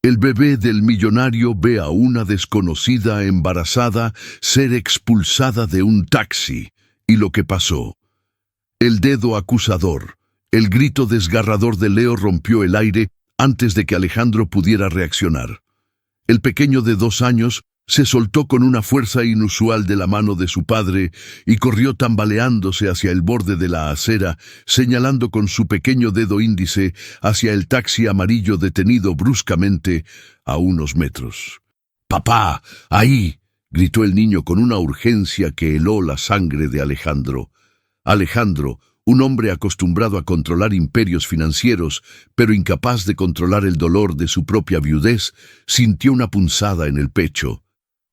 El bebé del millonario ve a una desconocida embarazada ser expulsada de un taxi. Y lo que pasó. El dedo acusador, el grito desgarrador de Leo rompió el aire antes de que Alejandro pudiera reaccionar. El pequeño de 2 años se soltó con una fuerza inusual de la mano de su padre y corrió tambaleándose hacia el borde de la acera, señalando con su pequeño dedo índice hacia el taxi amarillo detenido bruscamente a unos metros. «¡Papá! ¡Ahí!», gritó el niño con una urgencia que heló la sangre de Alejandro. Alejandro, un hombre acostumbrado a controlar imperios financieros, pero incapaz de controlar el dolor de su propia viudez, sintió una punzada en el pecho.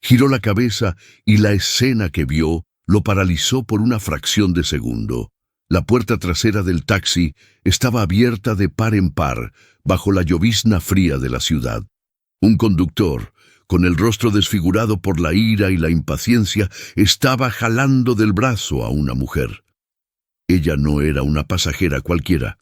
Giró la cabeza y la escena que vio lo paralizó por una fracción de segundo. La puerta trasera del taxi estaba abierta de par en par, bajo la llovizna fría de la ciudad. Un conductor, con el rostro desfigurado por la ira y la impaciencia, estaba jalando del brazo a una mujer. Ella no era una pasajera cualquiera.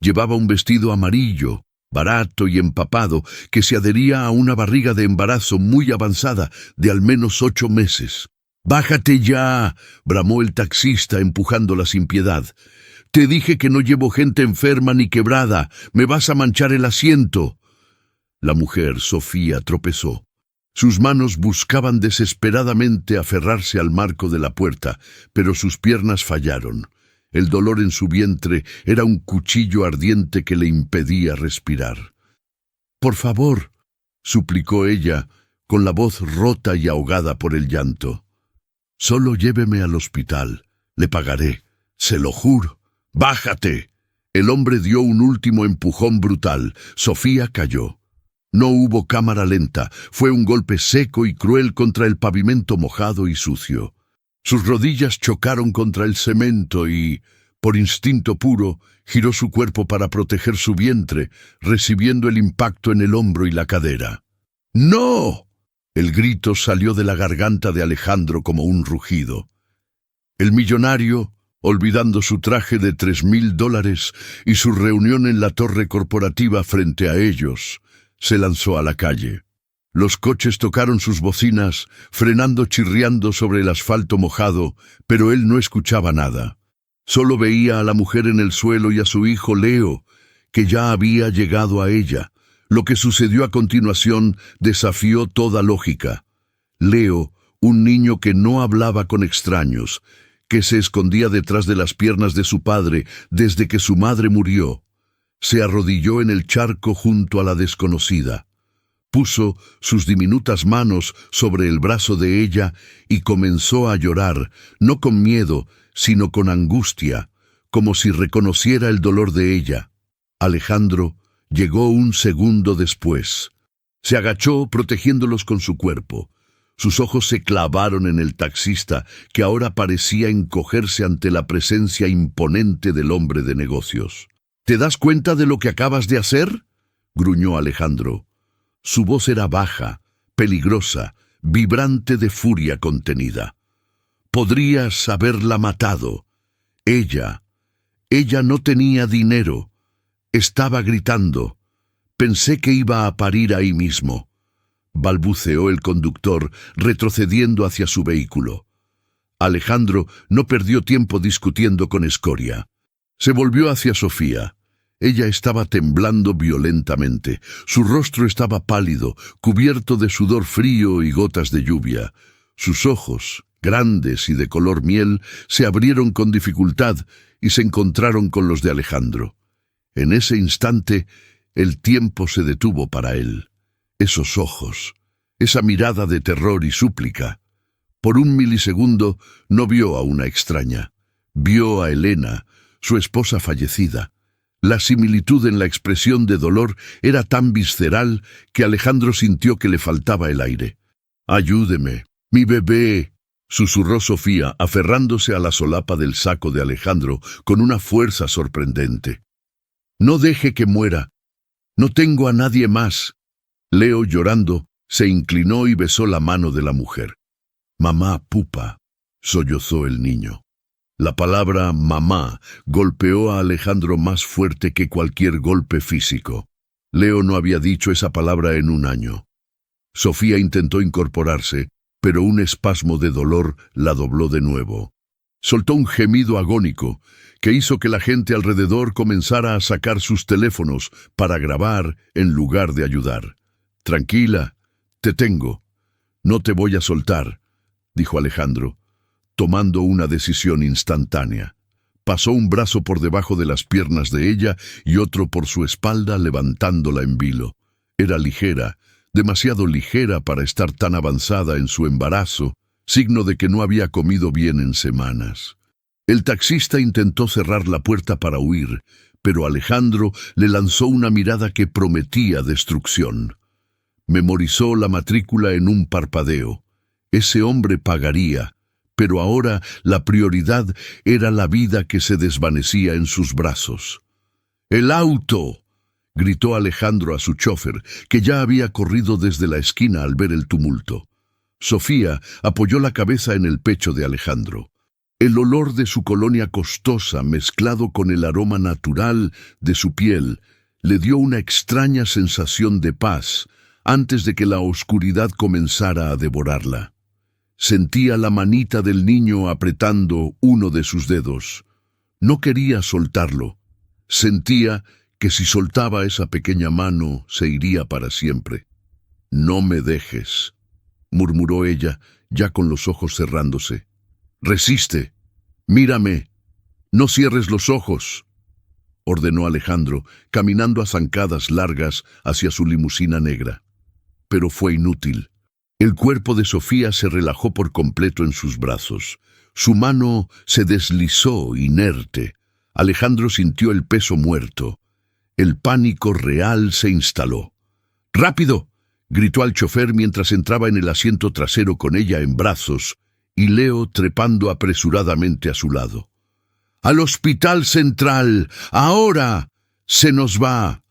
Llevaba un vestido amarillo, barato y empapado, que se adhería a una barriga de embarazo muy avanzada, de al menos 8 meses. «¡Bájate ya!», bramó el taxista empujándola sin piedad. «Te dije que no llevo gente enferma ni quebrada. Me vas a manchar el asiento». La mujer, Sofía, tropezó. Sus manos buscaban desesperadamente aferrarse al marco de la puerta, pero sus piernas fallaron. El dolor en su vientre era un cuchillo ardiente que le impedía respirar. «Por favor», suplicó ella, con la voz rota y ahogada por el llanto. «Solo lléveme al hospital. Le pagaré. Se lo juro». «¡Bájate!». El hombre dio un último empujón brutal. Sofía cayó. No hubo cámara lenta. Fue un golpe seco y cruel contra el pavimento mojado y sucio. Sus rodillas chocaron contra el cemento y, por instinto puro, giró su cuerpo para proteger su vientre, recibiendo el impacto en el hombro y la cadera. «¡No!». El grito salió de la garganta de Alejandro como un rugido. El millonario, olvidando su traje de $3,000 y su reunión en la torre corporativa frente a ellos, se lanzó a la calle. Los coches tocaron sus bocinas, frenando chirriando sobre el asfalto mojado, pero él no escuchaba nada. Solo veía a la mujer en el suelo y a su hijo Leo, que ya había llegado a ella. Lo que sucedió a continuación desafió toda lógica. Leo, un niño que no hablaba con extraños, que se escondía detrás de las piernas de su padre desde que su madre murió, se arrodilló en el charco junto a la desconocida. Puso sus diminutas manos sobre el brazo de ella y comenzó a llorar, no con miedo, sino con angustia, como si reconociera el dolor de ella. Alejandro llegó un segundo después. Se agachó protegiéndolos con su cuerpo. Sus ojos se clavaron en el taxista, que ahora parecía encogerse ante la presencia imponente del hombre de negocios. «¿Te das cuenta de lo que acabas de hacer?», gruñó Alejandro. Su voz era baja, peligrosa, vibrante de furia contenida. «Podrías haberla matado. Ella no tenía dinero. Estaba gritando. Pensé que iba a parir ahí mismo», balbuceó el conductor, retrocediendo hacia su vehículo. Alejandro no perdió tiempo discutiendo con escoria. Se volvió hacia Sofía. Ella estaba temblando violentamente. Su rostro estaba pálido, cubierto de sudor frío y gotas de lluvia. Sus ojos, grandes y de color miel, se abrieron con dificultad y se encontraron con los de Alejandro. En ese instante, el tiempo se detuvo para él. Esos ojos, esa mirada de terror y súplica. Por un milisegundo no vio a una extraña. Vio a Elena, su esposa fallecida. La similitud en la expresión de dolor era tan visceral que Alejandro sintió que le faltaba el aire. «Ayúdeme, mi bebé», susurró Sofía, aferrándose a la solapa del saco de Alejandro con una fuerza sorprendente. «No deje que muera. No tengo a nadie más». Leo, llorando, se inclinó y besó la mano de la mujer. «Mamá, pupa», sollozó el niño. La palabra mamá golpeó a Alejandro más fuerte que cualquier golpe físico. Leo no había dicho esa palabra en un año. Sofía intentó incorporarse, pero un espasmo de dolor la dobló de nuevo. Soltó un gemido agónico que hizo que la gente alrededor comenzara a sacar sus teléfonos para grabar en lugar de ayudar. «Tranquila, te tengo. No te voy a soltar», dijo Alejandro, tomando una decisión instantánea. Pasó un brazo por debajo de las piernas de ella y otro por su espalda, levantándola en vilo. Era ligera, demasiado ligera para estar tan avanzada en su embarazo, signo de que no había comido bien en semanas. El taxista intentó cerrar la puerta para huir, pero Alejandro le lanzó una mirada que prometía destrucción. Memorizó la matrícula en un parpadeo. Ese hombre pagaría, pero ahora la prioridad era la vida que se desvanecía en sus brazos. «¡El auto!», gritó Alejandro a su chofer, que ya había corrido desde la esquina al ver el tumulto. Sofía apoyó la cabeza en el pecho de Alejandro. El olor de su colonia costosa, mezclado con el aroma natural de su piel, le dio una extraña sensación de paz antes de que la oscuridad comenzara a devorarla. Sentía la manita del niño apretando uno de sus dedos. No quería soltarlo. Sentía que si soltaba esa pequeña mano se iría para siempre. «No me dejes», murmuró ella, ya con los ojos cerrándose. «Resiste. Mírame. No cierres los ojos», ordenó Alejandro, caminando a zancadas largas hacia su limusina negra. Pero fue inútil. El cuerpo de Sofía se relajó por completo en sus brazos. Su mano se deslizó inerte. Alejandro sintió el peso muerto. El pánico real se instaló. «¡Rápido!», gritó al chofer mientras entraba en el asiento trasero con ella en brazos y Leo trepando apresuradamente a su lado. «¡Al hospital central! ¡Ahora! ¡Se nos va!».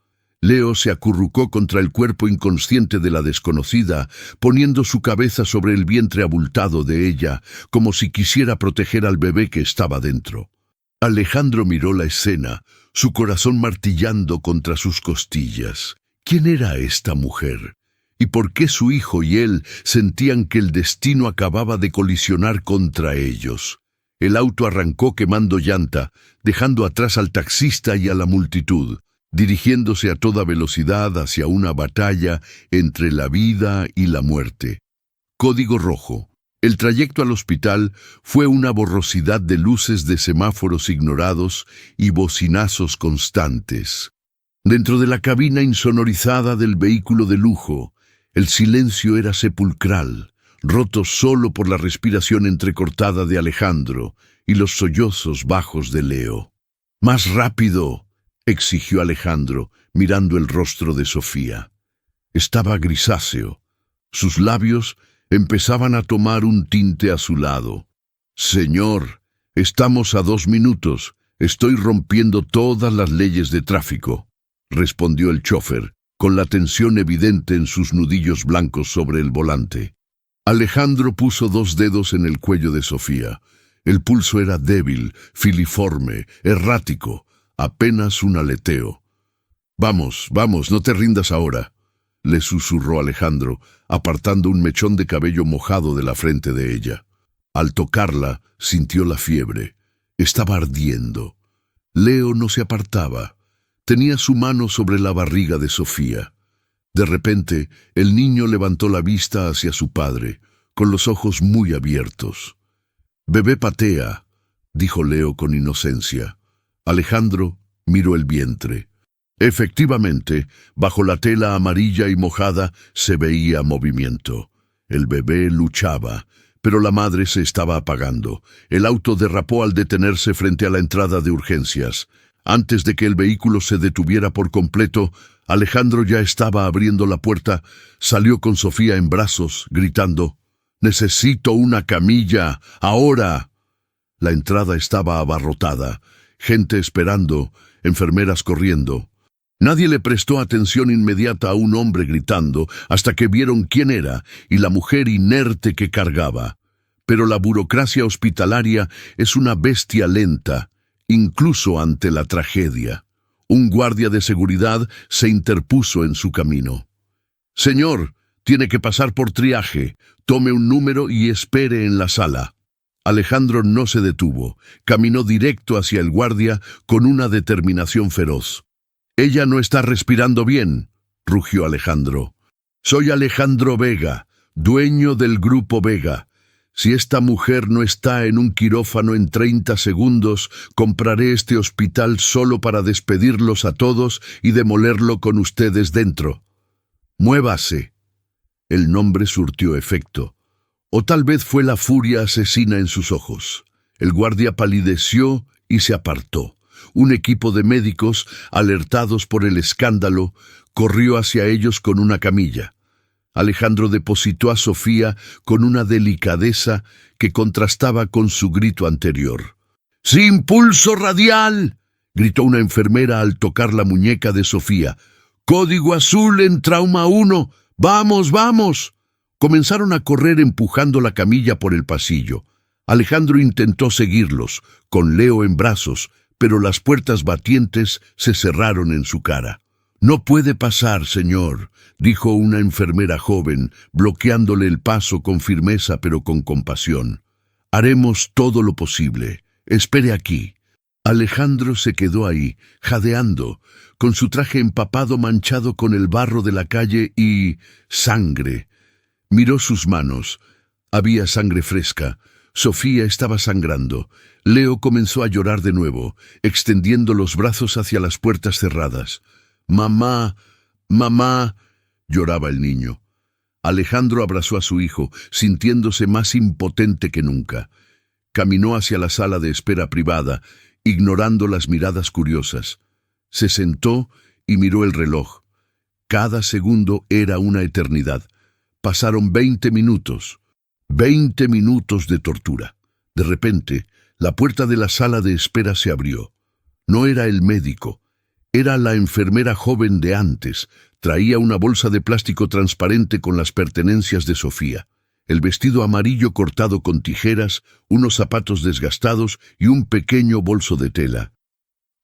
Leo se acurrucó contra el cuerpo inconsciente de la desconocida, poniendo su cabeza sobre el vientre abultado de ella, como si quisiera proteger al bebé que estaba dentro. Alejandro miró la escena, su corazón martillando contra sus costillas. ¿Quién era esta mujer? ¿Y por qué su hijo y él sentían que el destino acababa de colisionar contra ellos? El auto arrancó quemando llanta, dejando atrás al taxista y a la multitud, dirigiéndose a toda velocidad hacia una batalla entre la vida y la muerte. Código rojo. El trayecto al hospital fue una borrosidad de luces de semáforos ignorados y bocinazos constantes. Dentro de la cabina insonorizada del vehículo de lujo, el silencio era sepulcral, roto solo por la respiración entrecortada de Alejandro y los sollozos bajos de Leo. «¡Más rápido!», exigió Alejandro, mirando el rostro de Sofía. Estaba grisáceo. Sus labios empezaban a tomar un tinte azulado. «Señor, estamos a 2 minutos. Estoy rompiendo todas las leyes de tráfico», respondió el chofer, con la tensión evidente en sus nudillos blancos sobre el volante. Alejandro puso 2 dedos en el cuello de Sofía. El pulso era débil, filiforme, errático, apenas un aleteo. «Vamos, vamos, no te rindas ahora», le susurró Alejandro, apartando un mechón de cabello mojado de la frente de ella. Al tocarla, sintió la fiebre. Estaba ardiendo. Leo no se apartaba. Tenía su mano sobre la barriga de Sofía. De repente, el niño levantó la vista hacia su padre, con los ojos muy abiertos. «Bebé patea», dijo Leo con inocencia. Alejandro miró el vientre. Efectivamente, bajo la tela amarilla y mojada se veía movimiento. El bebé luchaba, pero la madre se estaba apagando. El auto derrapó al detenerse frente a la entrada de urgencias. Antes de que el vehículo se detuviera por completo, Alejandro ya estaba abriendo la puerta, salió con Sofía en brazos, gritando: «¡Necesito una camilla! ¡Ahora!». La entrada estaba abarrotada, gente esperando, enfermeras corriendo. Nadie le prestó atención inmediata a un hombre gritando hasta que vieron quién era y la mujer inerte que cargaba. Pero la burocracia hospitalaria es una bestia lenta, incluso ante la tragedia. Un guardia de seguridad se interpuso en su camino. «Señor, tiene que pasar por triaje. Tome un número y espere en la sala». Alejandro no se detuvo. Caminó directo hacia el guardia con una determinación feroz. «Ella no está respirando bien», rugió Alejandro. «Soy Alejandro Vega, dueño del Grupo Vega. Si esta mujer no está en un quirófano en 30 segundos, compraré este hospital solo para despedirlos a todos y demolerlo con ustedes dentro. Muévase». El nombre surtió efecto. O tal vez fue la furia asesina en sus ojos. El guardia palideció y se apartó. Un equipo de médicos, alertados por el escándalo, corrió hacia ellos con una camilla. Alejandro depositó a Sofía con una delicadeza que contrastaba con su grito anterior. «¡Sin pulso radial!», gritó una enfermera al tocar la muñeca de Sofía. «Código azul en trauma 1. ¡Vamos, vamos!». Comenzaron a correr empujando la camilla por el pasillo. Alejandro intentó seguirlos, con Leo en brazos, pero las puertas batientes se cerraron en su cara. «No puede pasar, señor», dijo una enfermera joven, bloqueándole el paso con firmeza pero con compasión. «Haremos todo lo posible. Espere aquí». Alejandro se quedó ahí, jadeando, con su traje empapado manchado con el barro de la calle y sangre. Miró sus manos. Había sangre fresca. Sofía estaba sangrando. Leo comenzó a llorar de nuevo, extendiendo los brazos hacia las puertas cerradas. «Mamá, mamá», lloraba el niño. Alejandro abrazó a su hijo, sintiéndose más impotente que nunca. Caminó hacia la sala de espera privada, ignorando las miradas curiosas. Se sentó y miró el reloj. Cada segundo era una eternidad. Pasaron 20 minutos. 20 minutos de tortura. De repente, la puerta de la sala de espera se abrió. No era el médico. Era la enfermera joven de antes. Traía una bolsa de plástico transparente con las pertenencias de Sofía. El vestido amarillo cortado con tijeras, unos zapatos desgastados y un pequeño bolso de tela.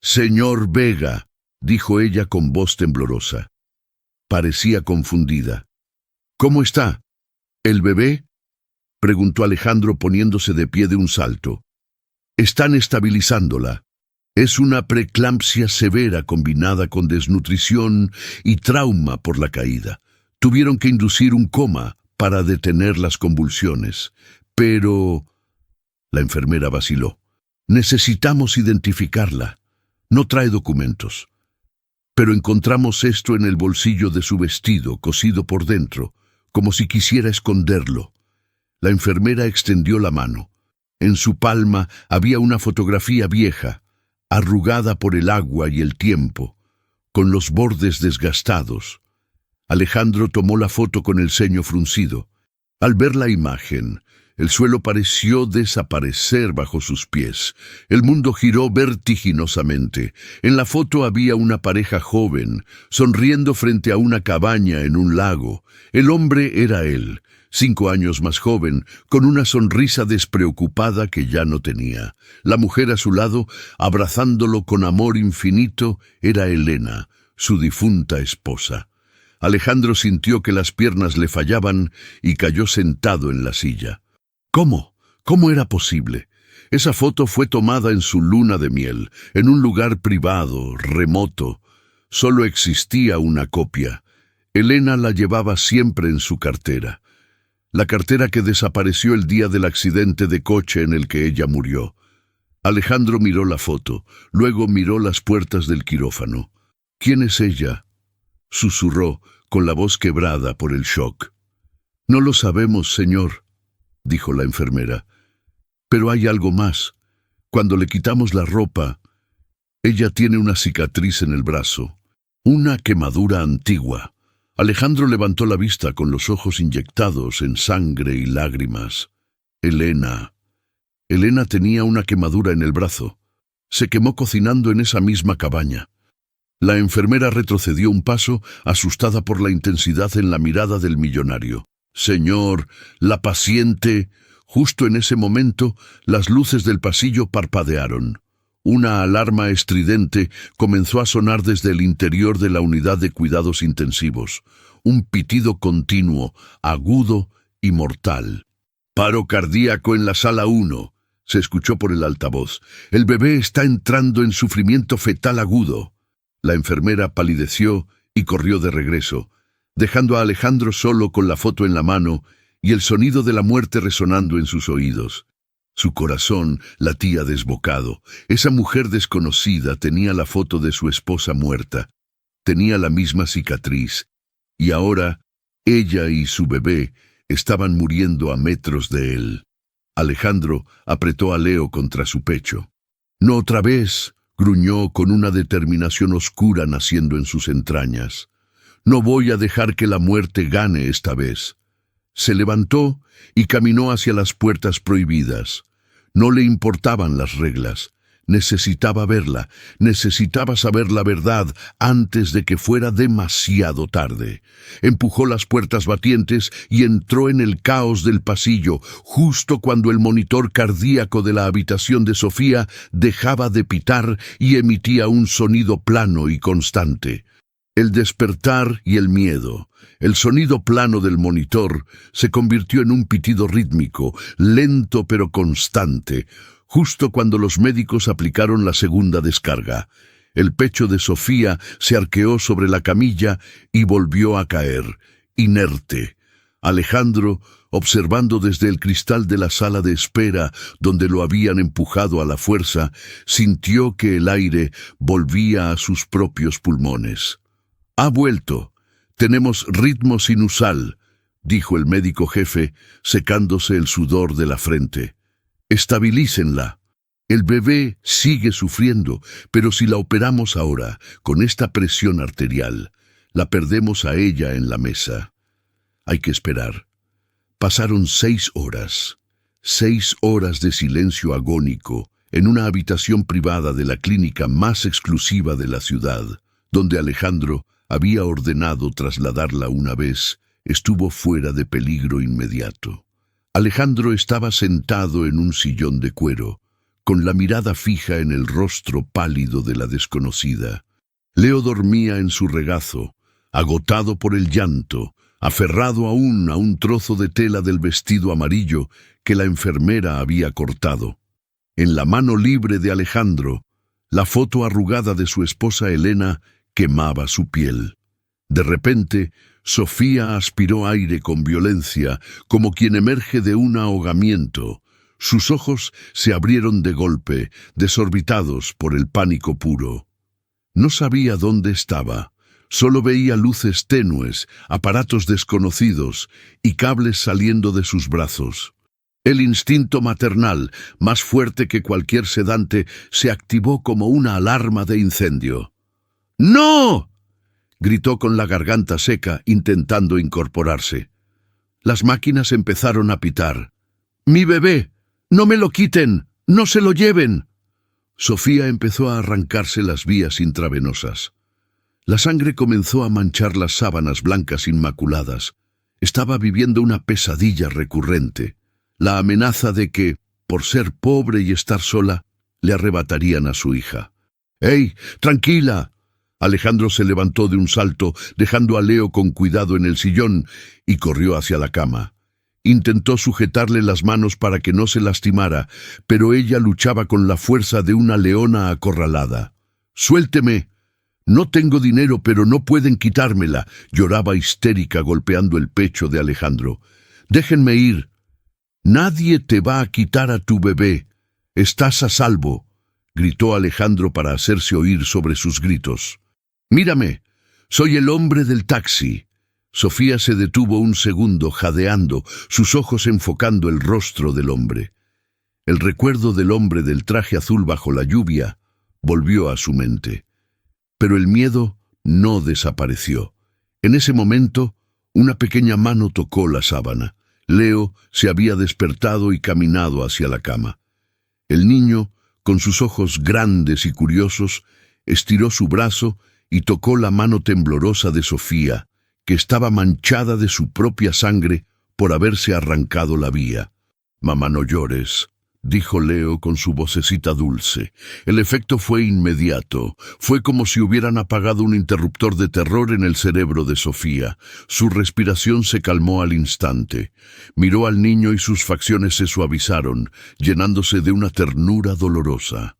«Señor Vega», dijo ella con voz temblorosa. Parecía confundida. «¿Cómo está? ¿El bebé?», preguntó Alejandro poniéndose de pie de un salto. «Están estabilizándola. Es una preeclampsia severa combinada con desnutrición y trauma por la caída. Tuvieron que inducir un coma para detener las convulsiones. Pero...». La enfermera vaciló. «Necesitamos identificarla. No trae documentos. Pero encontramos esto en el bolsillo de su vestido, cosido por dentro, como si quisiera esconderlo». La enfermera extendió la mano. En su palma había una fotografía vieja, arrugada por el agua y el tiempo, con los bordes desgastados. Alejandro tomó la foto con el ceño fruncido. Al ver la imagen, el suelo pareció desaparecer bajo sus pies. El mundo giró vertiginosamente. En la foto había una pareja joven, sonriendo frente a una cabaña en un lago. El hombre era él, 5 años más joven, con una sonrisa despreocupada que ya no tenía. La mujer a su lado, abrazándolo con amor infinito, era Elena, su difunta esposa. Alejandro sintió que las piernas le fallaban y cayó sentado en la silla. ¿Cómo? ¿Cómo era posible? Esa foto fue tomada en su luna de miel, en un lugar privado, remoto. Solo existía una copia. Elena la llevaba siempre en su cartera. La cartera que desapareció el día del accidente de coche en el que ella murió. Alejandro miró la foto, luego miró las puertas del quirófano. «¿Quién es ella?», susurró, con la voz quebrada por el shock. «No lo sabemos, señor», dijo la enfermera. «Pero hay algo más. Cuando le quitamos la ropa, ella tiene una cicatriz en el brazo, una quemadura antigua». Alejandro levantó la vista con los ojos inyectados en sangre y lágrimas. Elena. Elena tenía una quemadura en el brazo. Se quemó cocinando en esa misma cabaña. La enfermera retrocedió un paso, asustada por la intensidad en la mirada del millonario. «Señor, la paciente...». Justo en ese momento, las luces del pasillo parpadearon. Una alarma estridente comenzó a sonar desde el interior de la unidad de cuidados intensivos. Un pitido continuo, agudo y mortal. «Paro cardíaco en la sala 1», se escuchó por el altavoz. «El bebé está entrando en sufrimiento fetal agudo». La enfermera palideció y corrió de regreso, dejando a Alejandro solo con la foto en la mano y el sonido de la muerte resonando en sus oídos. Su corazón latía desbocado. Esa mujer desconocida tenía la foto de su esposa muerta. Tenía la misma cicatriz. Y ahora, ella y su bebé estaban muriendo a metros de él. Alejandro apretó a Leo contra su pecho. «No otra vez», gruñó con una determinación oscura naciendo en sus entrañas. «No voy a dejar que la muerte gane esta vez». Se levantó y caminó hacia las puertas prohibidas. No le importaban las reglas. Necesitaba verla, necesitaba saber la verdad antes de que fuera demasiado tarde. Empujó las puertas batientes y entró en el caos del pasillo, justo cuando el monitor cardíaco de la habitación de Sofía dejaba de pitar y emitía un sonido plano y constante. El despertar y el miedo. El sonido plano del monitor se convirtió en un pitido rítmico, lento pero constante, justo cuando los médicos aplicaron la segunda descarga. El pecho de Sofía se arqueó sobre la camilla y volvió a caer, inerte. Alejandro, observando desde el cristal de la sala de espera donde lo habían empujado a la fuerza, sintió que el aire volvía a sus propios pulmones. «Ha vuelto. Tenemos ritmo sinusal», dijo el médico jefe, secándose el sudor de la frente. «Estabilícenla. El bebé sigue sufriendo, pero si la operamos ahora, con esta presión arterial, la perdemos a ella en la mesa. Hay que esperar». Pasaron 6 horas. 6 horas de silencio agónico en una habitación privada de la clínica más exclusiva de la ciudad, donde Alejandro había ordenado trasladarla una vez, estuvo fuera de peligro inmediato. Alejandro estaba sentado en un sillón de cuero, con la mirada fija en el rostro pálido de la desconocida. Leo dormía en su regazo, agotado por el llanto, aferrado aún a un trozo de tela del vestido amarillo que la enfermera había cortado. En la mano libre de Alejandro, la foto arrugada de su esposa Elena quemaba su piel. De repente, Sofía aspiró aire con violencia, como quien emerge de un ahogamiento. Sus ojos se abrieron de golpe, desorbitados por el pánico puro. No sabía dónde estaba. Solo veía luces tenues, aparatos desconocidos y cables saliendo de sus brazos. El instinto maternal, más fuerte que cualquier sedante, se activó como una alarma de incendio. «¡No!», gritó con la garganta seca, intentando incorporarse. Las máquinas empezaron a pitar. «¡Mi bebé! ¡No me lo quiten! ¡No se lo lleven!». Sofía empezó a arrancarse las vías intravenosas. La sangre comenzó a manchar las sábanas blancas inmaculadas. Estaba viviendo una pesadilla recurrente. La amenaza de que, por ser pobre y estar sola, le arrebatarían a su hija. «¡Ey! ¡Tranquila!». Alejandro se levantó de un salto, dejando a Leo con cuidado en el sillón, y corrió hacia la cama. Intentó sujetarle las manos para que no se lastimara, pero ella luchaba con la fuerza de una leona acorralada. «¡Suélteme! No tengo dinero, pero no pueden quitármela», lloraba histérica golpeando el pecho de Alejandro. «Déjenme ir». «Nadie te va a quitar a tu bebé. Estás a salvo», gritó Alejandro para hacerse oír sobre sus gritos. «Mírame, soy el hombre del taxi». Sofía se detuvo un segundo, jadeando, sus ojos enfocando el rostro del hombre. El recuerdo del hombre del traje azul bajo la lluvia volvió a su mente. Pero el miedo no desapareció. En ese momento, una pequeña mano tocó la sábana. Leo se había despertado y caminado hacia la cama. El niño, con sus ojos grandes y curiosos, estiró su brazo y tocó la mano temblorosa de Sofía, que estaba manchada de su propia sangre por haberse arrancado la vía. «Mamá, no llores», dijo Leo con su vocecita dulce. El efecto fue inmediato. Fue como si hubieran apagado un interruptor de terror en el cerebro de Sofía. Su respiración se calmó al instante. Miró al niño y sus facciones se suavizaron, llenándose de una ternura dolorosa.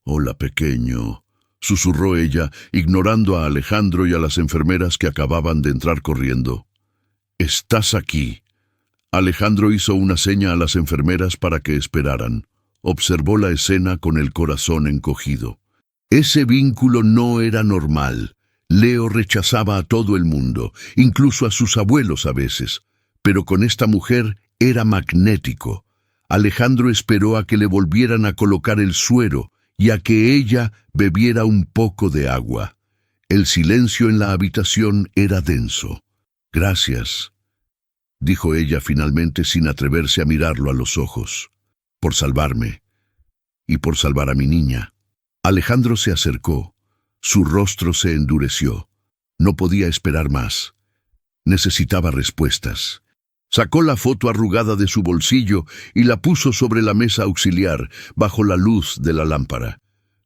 «Hola, pequeño», susurró ella, ignorando a Alejandro y a las enfermeras que acababan de entrar corriendo. «Estás aquí». Alejandro hizo una seña a las enfermeras para que esperaran. Observó la escena con el corazón encogido. Ese vínculo no era normal. Leo rechazaba a todo el mundo, incluso a sus abuelos a veces. Pero con esta mujer era magnético. Alejandro esperó a que le volvieran a colocar el suero y a que ella bebiera un poco de agua. El silencio en la habitación era denso. «Gracias», dijo ella finalmente sin atreverse a mirarlo a los ojos, «por salvarme y por salvar a mi niña». Alejandro se acercó. Su rostro se endureció. No podía esperar más. Necesitaba respuestas. Sacó la foto arrugada de su bolsillo y la puso sobre la mesa auxiliar, bajo la luz de la lámpara.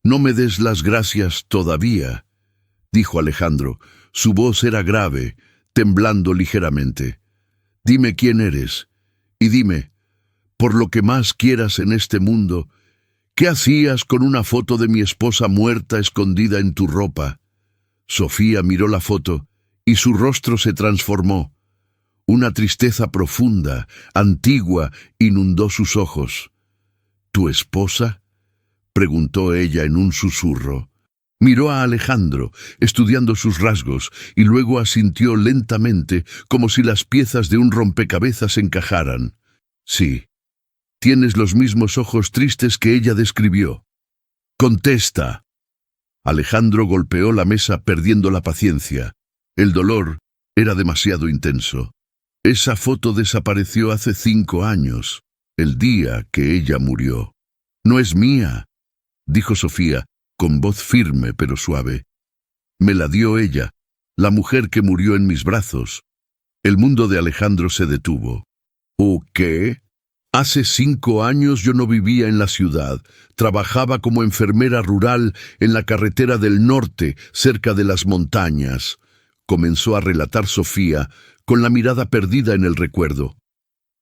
«No me des las gracias todavía», dijo Alejandro. Su voz era grave, temblando ligeramente. «Dime quién eres, y dime, por lo que más quieras en este mundo, ¿qué hacías con una foto de mi esposa muerta escondida en tu ropa?» Sofía miró la foto, y su rostro se transformó. Una tristeza profunda, antigua, inundó sus ojos. «¿Tu esposa?», preguntó ella en un susurro. Miró a Alejandro, estudiando sus rasgos, y luego asintió lentamente, como si las piezas de un rompecabezas encajaran. «Sí, tienes los mismos ojos tristes que ella describió. Contesta». Alejandro golpeó la mesa perdiendo la paciencia. El dolor era demasiado intenso. «Esa foto desapareció hace 5 años, el día que ella murió». «No es mía», dijo Sofía, con voz firme pero suave. «Me la dio ella, la mujer que murió en mis brazos». El mundo de Alejandro se detuvo. «¿O qué? Hace 5 años yo no vivía en la ciudad. Trabajaba como enfermera rural en la carretera del norte, cerca de las montañas», comenzó a relatar Sofía, con la mirada perdida en el recuerdo.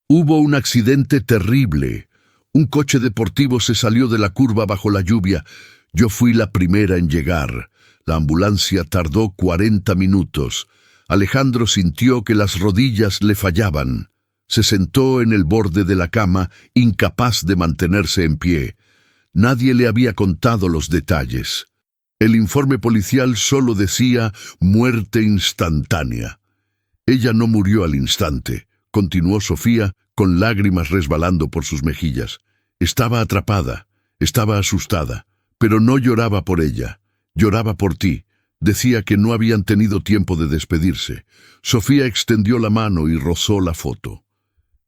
«Hubo un accidente terrible. Un coche deportivo se salió de la curva bajo la lluvia. Yo fui la primera en llegar. La ambulancia tardó 40 minutos. Alejandro sintió que las rodillas le fallaban. Se sentó en el borde de la cama, incapaz de mantenerse en pie. Nadie le había contado los detalles. El informe policial solo decía muerte instantánea. Ella no murió al instante», continuó Sofía, con lágrimas resbalando por sus mejillas. «Estaba atrapada, estaba asustada, pero no lloraba por ella, lloraba por ti. Decía que no habían tenido tiempo de despedirse». Sofía extendió la mano y rozó la foto.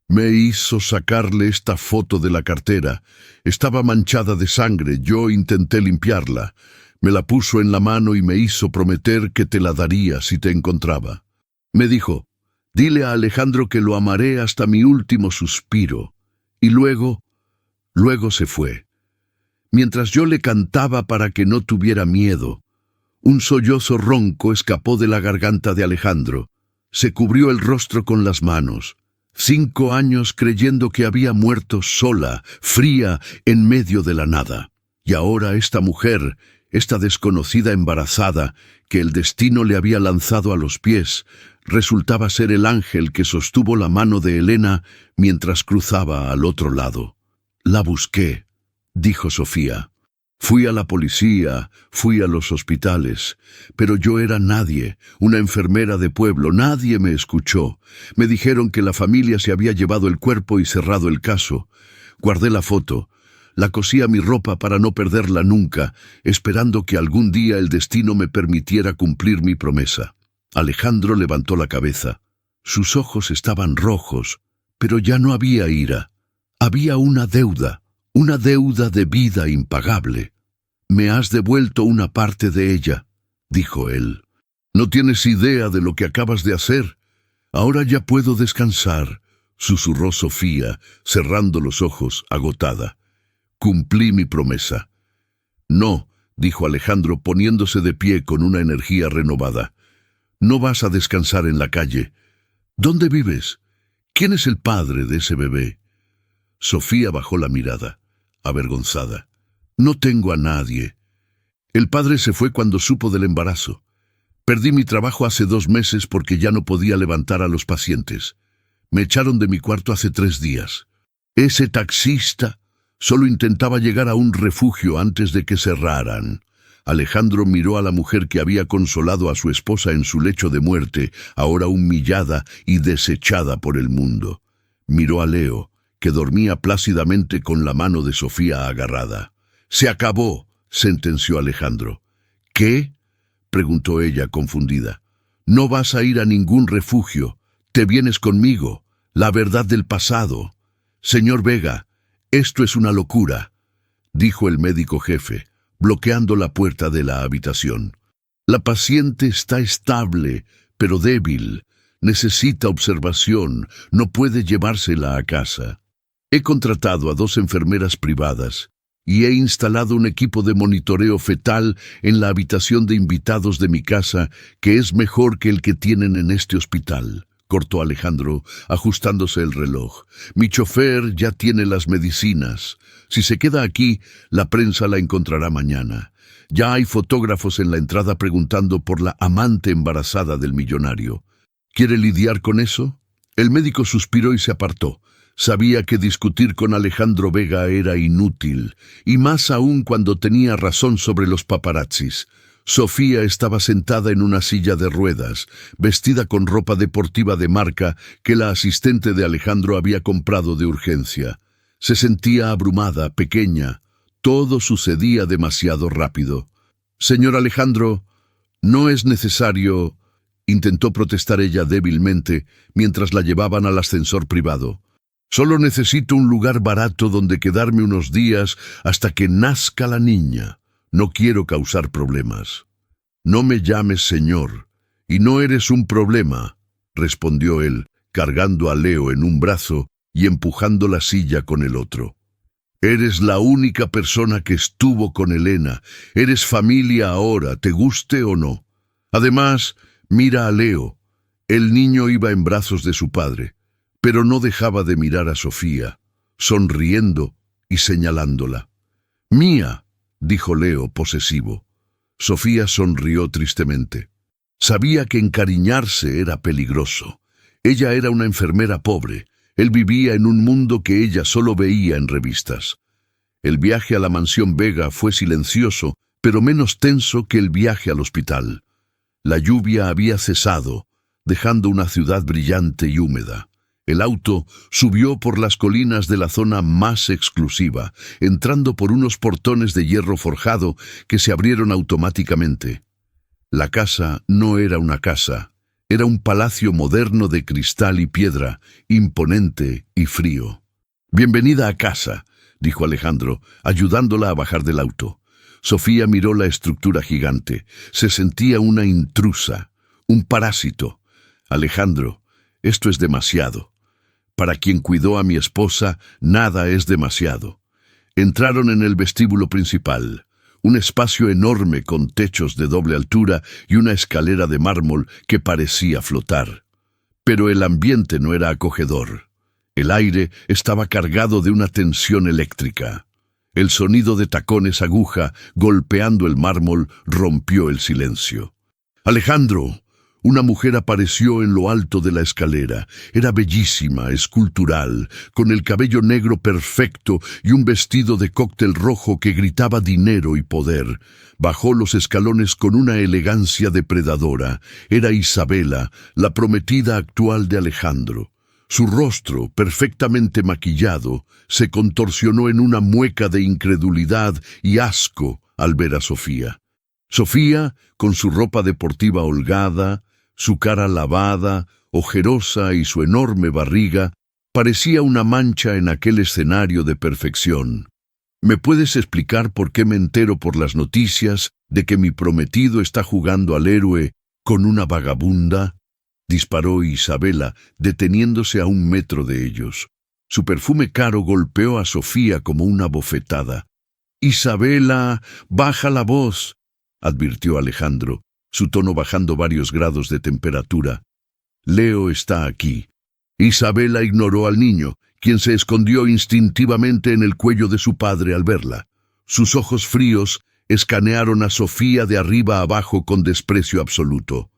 «Me hizo sacarle esta foto de la cartera. Estaba manchada de sangre, yo intenté limpiarla. Me la puso en la mano y me hizo prometer que te la daría si te encontraba. Me dijo, dile a Alejandro que lo amaré hasta mi último suspiro». Y luego se fue. Mientras yo le cantaba para que no tuviera miedo, un sollozo ronco escapó de la garganta de Alejandro. Se cubrió el rostro con las manos. 5 años creyendo que había muerto sola, fría, en medio de la nada. Y ahora esta mujer, esta desconocida embarazada, que el destino le había lanzado a los pies, resultaba ser el ángel que sostuvo la mano de Elena mientras cruzaba al otro lado. «La busqué», dijo Sofía. «Fui a la policía, fui a los hospitales, pero yo era nadie, una enfermera de pueblo, nadie me escuchó. Me dijeron que la familia se había llevado el cuerpo y cerrado el caso. Guardé la foto, la cosí a mi ropa para no perderla nunca, esperando que algún día el destino me permitiera cumplir mi promesa». Alejandro levantó la cabeza. Sus ojos estaban rojos, pero ya no había ira. Había una deuda de vida impagable. «Me has devuelto una parte de ella», dijo él. «No tienes idea de lo que acabas de hacer. Ahora ya puedo descansar. susurró Sofía, cerrando los ojos, agotada. Cumplí mi promesa. No, dijo Alejandro, poniéndose de pie con una energía renovada. No vas a descansar en la calle. ¿Dónde vives? ¿Quién es el padre de ese bebé? Sofía bajó la mirada, avergonzada. No tengo a nadie. El padre se fue cuando supo del embarazo. Perdí mi trabajo hace 2 meses porque ya no podía levantar a los pacientes. Me echaron de mi cuarto hace 3 días. Ese taxista solo intentaba llegar a un refugio antes de que cerraran. Alejandro miró a la mujer que había consolado a su esposa en su lecho de muerte, ahora humillada y desechada por el mundo. Miró a Leo, que dormía plácidamente con la mano de Sofía agarrada. «Se acabó», sentenció Alejandro. «¿Qué?», preguntó ella confundida. «No vas a ir a ningún refugio. Te vienes conmigo. La verdad del pasado. Señor Vega, esto es una locura», dijo el médico jefe, bloqueando la puerta de la habitación. «La paciente está estable, pero débil. Necesita observación. No puede llevársela a casa. He contratado a 2 enfermeras privadas y he instalado un equipo de monitoreo fetal en la habitación de invitados de mi casa, que es mejor que el que tienen en este hospital», cortó Alejandro, ajustándose el reloj. «Mi chofer ya tiene las medicinas. Si se queda aquí, la prensa la encontrará mañana. Ya hay fotógrafos en la entrada preguntando por la amante embarazada del millonario. ¿Quiere lidiar con eso?». El médico suspiró y se apartó. Sabía que discutir con Alejandro Vega era inútil, y más aún cuando tenía razón sobre los paparazzis. Sofía estaba sentada en una silla de ruedas, vestida con ropa deportiva de marca que la asistente de Alejandro había comprado de urgencia. Se sentía abrumada, pequeña. Todo sucedía demasiado rápido. «Señor Alejandro, no es necesario», intentó protestar ella débilmente mientras la llevaban al ascensor privado. «Solo necesito un lugar barato donde quedarme unos días hasta que nazca la niña. No quiero causar problemas». «No me llames señor, y no eres un problema», respondió él, cargando a Leo en un brazo y empujando la silla con el otro. «Eres la única persona que estuvo con Elena. Eres familia ahora, te guste o no. Además, mira a Leo». El niño iba en brazos de su padre, pero no dejaba de mirar a Sofía, sonriendo y señalándola. «Mía», dijo Leo, posesivo. Sofía sonrió tristemente. Sabía que encariñarse era peligroso. Ella era una enfermera pobre. Él vivía en un mundo que ella solo veía en revistas. El viaje a la mansión Vega fue silencioso, pero menos tenso que el viaje al hospital. La lluvia había cesado, dejando una ciudad brillante y húmeda. El auto subió por las colinas de la zona más exclusiva, entrando por unos portones de hierro forjado que se abrieron automáticamente. La casa no era una casa, era un palacio moderno de cristal y piedra, imponente y frío. «Bienvenida a casa», dijo Alejandro, ayudándola a bajar del auto. Sofía miró la estructura gigante. Se sentía una intrusa, un parásito. «Alejandro, esto es demasiado. Para quien cuidó a mi esposa, nada es demasiado». Entraron en el vestíbulo principal, un espacio enorme con techos de doble altura y una escalera de mármol que parecía flotar. Pero el ambiente no era acogedor. El aire estaba cargado de una tensión eléctrica. El sonido de tacones aguja golpeando el mármol rompió el silencio. «Alejandro». Una mujer apareció en lo alto de la escalera. Era bellísima, escultural, con el cabello negro perfecto y un vestido de cóctel rojo que gritaba dinero y poder. Bajó los escalones con una elegancia depredadora. Era Isabela, la prometida actual de Alejandro. Su rostro, perfectamente maquillado, se contorsionó en una mueca de incredulidad y asco al ver a Sofía. Sofía, con su ropa deportiva holgada, su cara lavada, ojerosa y su enorme barriga, parecía una mancha en aquel escenario de perfección. «¿Me puedes explicar por qué me entero por las noticias de que mi prometido está jugando al héroe con una vagabunda?». disparó Isabela, deteniéndose a 1 metro de ellos. Su perfume caro golpeó a Sofía como una bofetada. «Isabela, baja la voz», advirtió Alejandro, su tono bajando varios grados de temperatura. «Leo está aquí». Isabela ignoró al niño, quien se escondió instintivamente en el cuello de su padre al verla. Sus ojos fríos escanearon a Sofía de arriba a abajo con desprecio absoluto.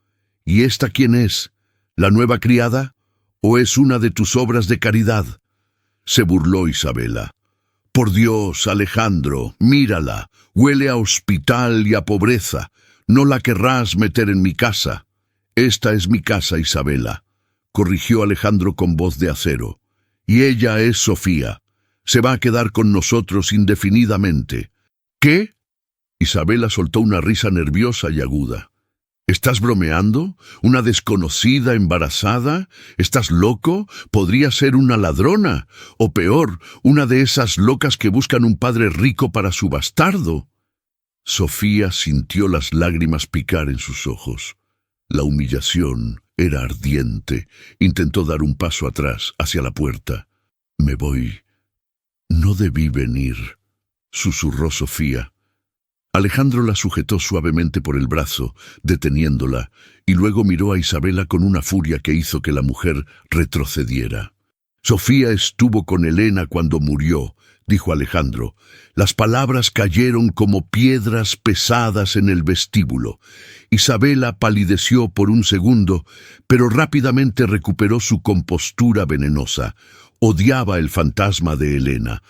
«¿Y esta quién es? ¿La nueva criada? ¿O es una de tus obras de caridad?», se burló Isabela. «Por Dios, Alejandro, mírala, huele a hospital y a pobreza. No la querrás meter en mi casa». «Esta es mi casa, Isabela», corrigió Alejandro con voz de acero. «Y ella es Sofía. Se va a quedar con nosotros indefinidamente». «¿Qué?». Isabela soltó una risa nerviosa y aguda. «¿Estás bromeando? ¿Una desconocida embarazada? ¿Estás loco? Podría ser una ladrona. O peor, una de esas locas que buscan un padre rico para su bastardo». Sofía sintió las lágrimas picar en sus ojos. La humillación era ardiente. Intentó dar un paso atrás, hacia la puerta. «Me voy. No debí venir», susurró Sofía. Alejandro la sujetó suavemente por el brazo, deteniéndola, y luego miró a Isabela con una furia que hizo que la mujer retrocediera. «Sofía estuvo con Elena cuando murió», dijo Alejandro. Las palabras cayeron como piedras pesadas en el vestíbulo. Isabela palideció por un segundo, pero rápidamente recuperó su compostura venenosa. Odiaba el fantasma de Elena.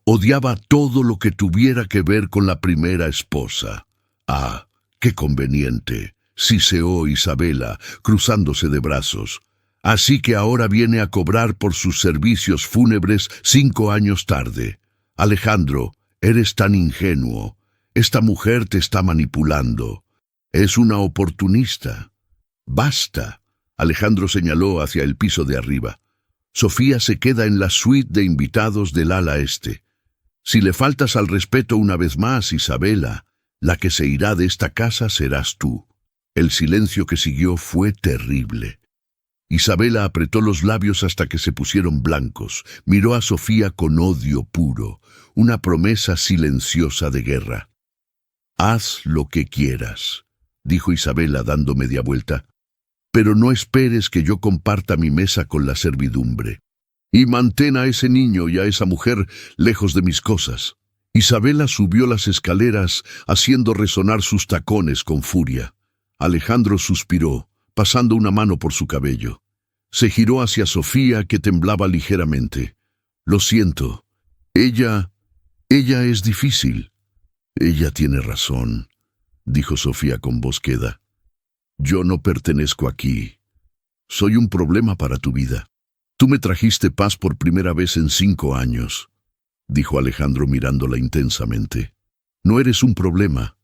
Odiaba todo lo que tuviera que ver con la primera esposa. «Ah, qué conveniente», siseó Isabela, cruzándose de brazos. «Así que ahora viene a cobrar por sus servicios fúnebres 5 años tarde. Alejandro, eres tan ingenuo. Esta mujer te está manipulando. Es una oportunista». «Basta», Alejandro señaló hacia el piso de arriba. «Sofía se queda en la suite de invitados del ala este. Si le faltas al respeto una vez más, Isabela, la que se irá de esta casa serás tú». El silencio que siguió fue terrible. Isabela apretó los labios hasta que se pusieron blancos. Miró a Sofía con odio puro, una promesa silenciosa de guerra. «Haz lo que quieras», dijo Isabela dando media vuelta, «pero no esperes que yo comparta mi mesa con la servidumbre. Y mantén a ese niño y a esa mujer lejos de mis cosas». Isabela subió las escaleras, haciendo resonar sus tacones con furia. Alejandro suspiró, pasando una mano por su cabello. Se giró hacia Sofía, que temblaba ligeramente. «Lo siento. Ella es difícil». «Ella tiene razón», dijo Sofía con voz queda. «Yo no pertenezco aquí. Soy un problema para tu vida. Tú me trajiste paz por primera vez en 5 años», dijo Alejandro mirándola intensamente. «No eres un problema.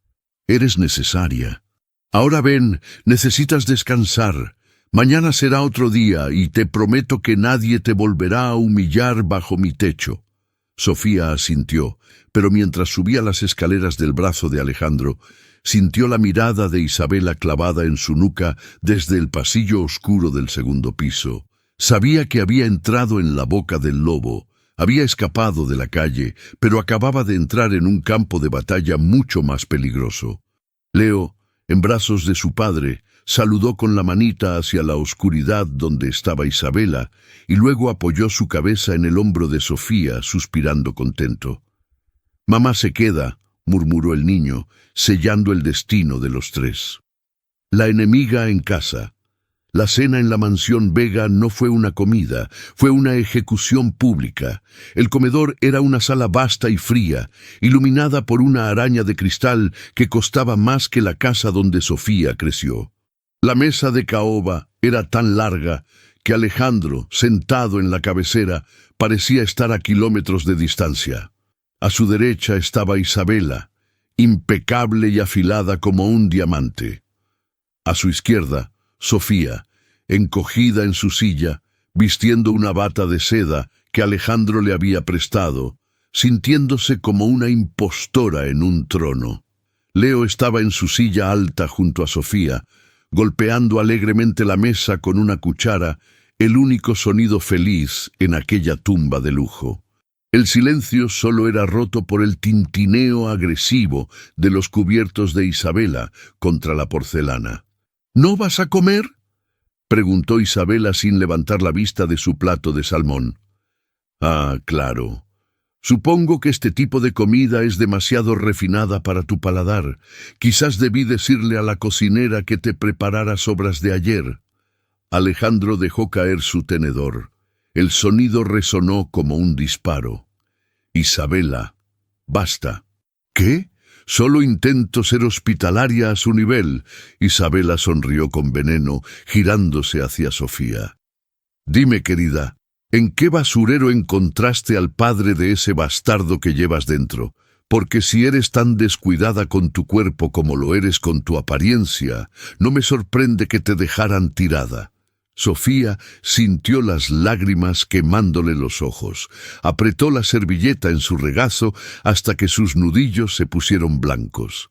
Eres necesaria. Ahora ven, necesitas descansar. Mañana será otro día y te prometo que nadie te volverá a humillar bajo mi techo». Sofía asintió, pero mientras subía las escaleras del brazo de Alejandro, sintió la mirada de Isabela clavada en su nuca desde el pasillo oscuro del 2.º piso. Sabía que había entrado en la boca del lobo, había escapado de la calle, pero acababa de entrar en un campo de batalla mucho más peligroso. Leo, en brazos de su padre, saludó con la manita hacia la oscuridad donde estaba Isabela y luego apoyó su cabeza en el hombro de Sofía, suspirando contento. «Mamá se queda», murmuró el niño, sellando el destino de los 3. La enemiga en casa. La cena en la mansión Vega no fue una comida, fue una ejecución pública. El comedor era una sala vasta y fría, iluminada por una araña de cristal que costaba más que la casa donde Sofía creció. La mesa de caoba era tan larga que Alejandro, sentado en la cabecera, parecía estar a kilómetros de distancia. A su derecha estaba Isabela, impecable y afilada como un diamante. A su izquierda, Sofía, encogida en su silla, vistiendo una bata de seda que Alejandro le había prestado, sintiéndose como una impostora en un trono. Leo estaba en su silla alta junto a Sofía, golpeando alegremente la mesa con una cuchara, el único sonido feliz en aquella tumba de lujo. El silencio solo era roto por el tintineo agresivo de los cubiertos de Isabela contra la porcelana. ¿No vas a comer?, preguntó Isabela sin levantar la vista de su plato de salmón. Ah, claro. Supongo que este tipo de comida es demasiado refinada para tu paladar. Quizás debí decirle a la cocinera que te preparara sobras de ayer. Alejandro dejó caer su tenedor. El sonido resonó como un disparo. Isabela, basta. ¿Qué? Solo intento ser hospitalaria a su nivel. Isabela sonrió con veneno, girándose hacia Sofía. Dime, querida, ¿en qué basurero encontraste al padre de ese bastardo que llevas dentro? Porque si eres tan descuidada con tu cuerpo como lo eres con tu apariencia, no me sorprende que te dejaran tirada. Sofía sintió las lágrimas quemándole los ojos. Apretó la servilleta en su regazo hasta que sus nudillos se pusieron blancos.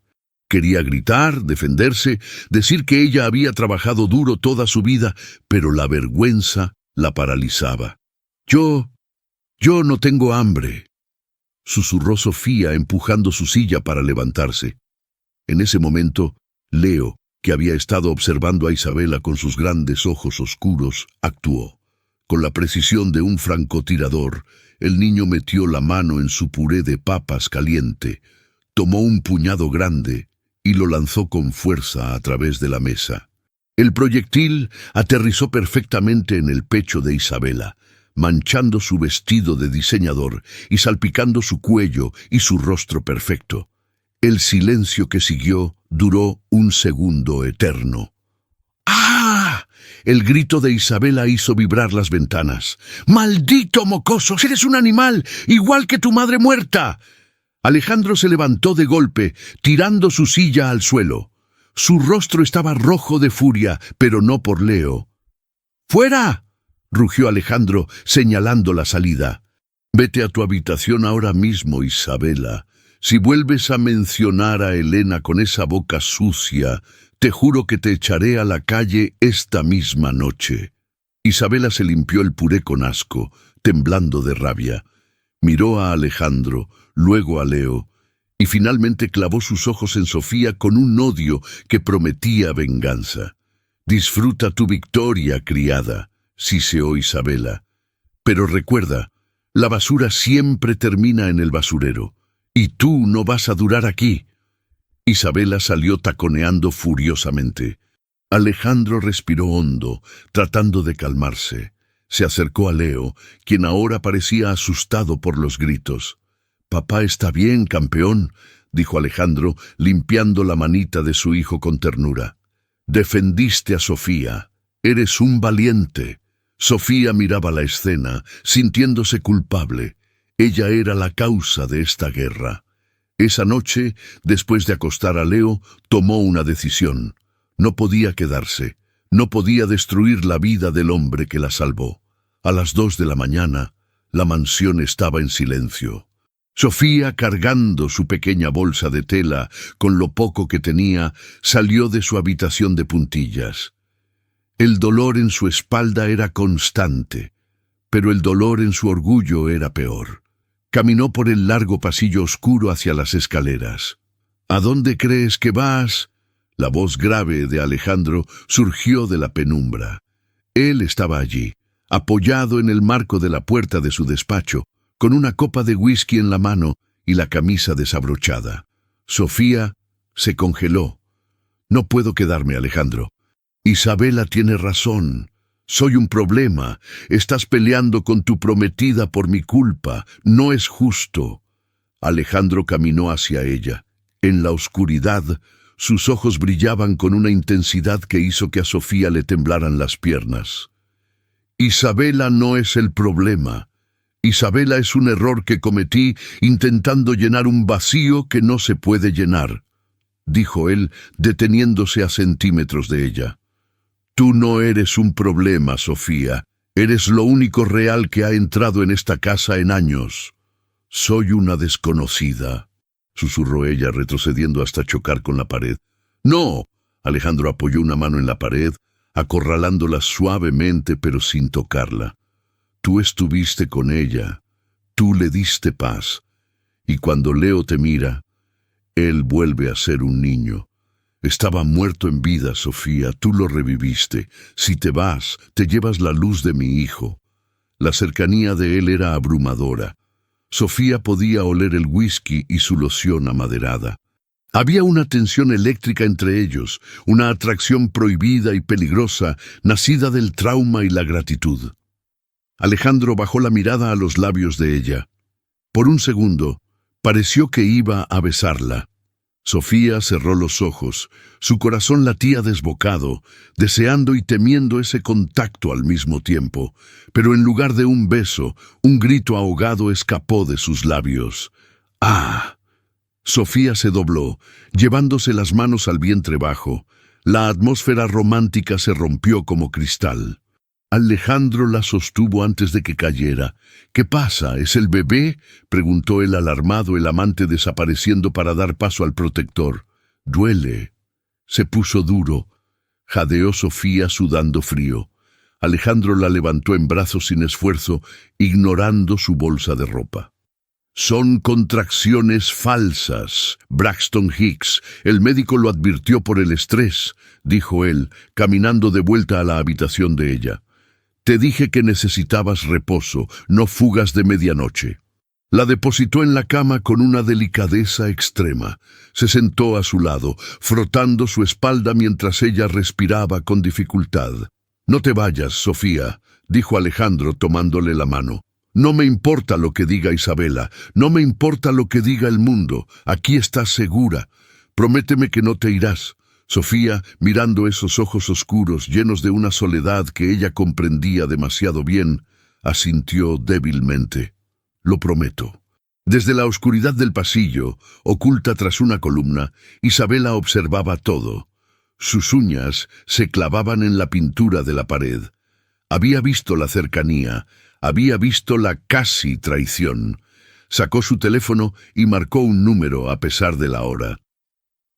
Quería gritar, defenderse, decir que ella había trabajado duro toda su vida, pero la vergüenza la paralizaba. Yo no tengo hambre, susurró Sofía empujando su silla para levantarse. En ese momento, Leo, que había estado observando a Isabela con sus grandes ojos oscuros, actuó. Con la precisión de un francotirador, el niño metió la mano en su puré de papas caliente, tomó un puñado grande y lo lanzó con fuerza a través de la mesa. El proyectil aterrizó perfectamente en el pecho de Isabela, manchando su vestido de diseñador y salpicando su cuello y su rostro perfecto. El silencio que siguió duró un segundo eterno. ¡Ah! El grito de Isabela hizo vibrar las ventanas. ¡Maldito mocoso! ¡Eres un animal, igual que tu madre muerta! Alejandro se levantó de golpe, tirando su silla al suelo. Su rostro estaba rojo de furia, pero no por Leo. ¡Fuera!, rugió Alejandro, señalando la salida. Vete a tu habitación ahora mismo, Isabela. Si vuelves a mencionar a Elena con esa boca sucia, te juro que te echaré a la calle esta misma noche. Isabela se limpió el puré con asco, temblando de rabia. Miró a Alejandro, luego a Leo, y finalmente clavó sus ojos en Sofía con un odio que prometía venganza. Disfruta tu victoria, criada, siseó Isabela. Pero recuerda, la basura siempre termina en el basurero. Y tú no vas a durar aquí. Isabela salió taconeando furiosamente. Alejandro respiró hondo, tratando de calmarse. Se acercó a Leo, quien ahora parecía asustado por los gritos. «Papá está bien, campeón», dijo Alejandro, limpiando la manita de su hijo con ternura. «Defendiste a Sofía. Eres un valiente». Sofía miraba la escena, sintiéndose culpable. Ella era la causa de esta guerra. Esa noche, después de acostar a Leo, tomó una decisión. No podía quedarse. No podía destruir la vida del hombre que la salvó. A las 2 de la mañana, la mansión estaba en silencio. Sofía, cargando su pequeña bolsa de tela con lo poco que tenía, salió de su habitación de puntillas. El dolor en su espalda era constante, pero el dolor en su orgullo era peor. Caminó por el largo pasillo oscuro hacia las escaleras. «¿A dónde crees que vas?». La voz grave de Alejandro surgió de la penumbra. Él estaba allí, apoyado en el marco de la puerta de su despacho, con una copa de whisky en la mano y la camisa desabrochada. Sofía se congeló. «No puedo quedarme, Alejandro. Isabela tiene razón. Soy un problema. Estás peleando con tu prometida por mi culpa. No es justo». Alejandro caminó hacia ella. En la oscuridad, sus ojos brillaban con una intensidad que hizo que a Sofía le temblaran las piernas. «Isabela no es el problema. Isabela es un error que cometí intentando llenar un vacío que no se puede llenar», dijo él, deteniéndose a centímetros de ella. «Tú no eres un problema, Sofía. Eres lo único real que ha entrado en esta casa en años». «Soy una desconocida», susurró ella, retrocediendo hasta chocar con la pared. «No, Alejandro apoyó una mano en la pared, acorralándola suavemente pero sin tocarla. Tú estuviste con ella, tú le diste paz, y cuando Leo te mira, él vuelve a ser un niño. Estaba muerto en vida, Sofía, tú lo reviviste. Si te vas, te llevas la luz de mi hijo. La cercanía de él era abrumadora. Sofía podía oler el whisky y su loción amaderada. Había una tensión eléctrica entre ellos, una atracción prohibida y peligrosa, nacida del trauma y la gratitud. Alejandro bajó la mirada a los labios de ella. Por un segundo, pareció que iba a besarla. Sofía cerró los ojos, su corazón latía desbocado, deseando y temiendo ese contacto al mismo tiempo, pero en lugar de un beso, un grito ahogado escapó de sus labios. ¡Ah! Sofía se dobló, llevándose las manos al vientre bajo. La atmósfera romántica se rompió como cristal. Alejandro la sostuvo antes de que cayera. ¿Qué pasa? ¿Es el bebé?, preguntó el alarmado, el amante desapareciendo para dar paso al protector. Duele. Se puso duro. Jadeó Sofía sudando frío. Alejandro la levantó en brazos sin esfuerzo, ignorando su bolsa de ropa. Son contracciones falsas, Braxton Hicks. El médico lo advirtió por el estrés, dijo él, caminando de vuelta a la habitación de ella. Te dije que necesitabas reposo, no fugas de medianoche. La depositó en la cama con una delicadeza extrema. Se sentó a su lado, frotando su espalda mientras ella respiraba con dificultad. No te vayas, Sofía, dijo Alejandro tomándole la mano. No me importa lo que diga Isabela, no me importa lo que diga el mundo. Aquí estás segura. Prométeme que no te irás. Sofía, mirando esos ojos oscuros llenos de una soledad que ella comprendía demasiado bien, asintió débilmente. Lo prometo. Desde la oscuridad del pasillo, oculta tras una columna, Isabela observaba todo. Sus uñas se clavaban en la pintura de la pared. Había visto la cercanía, había visto la casi traición. Sacó su teléfono y marcó un número a pesar de la hora.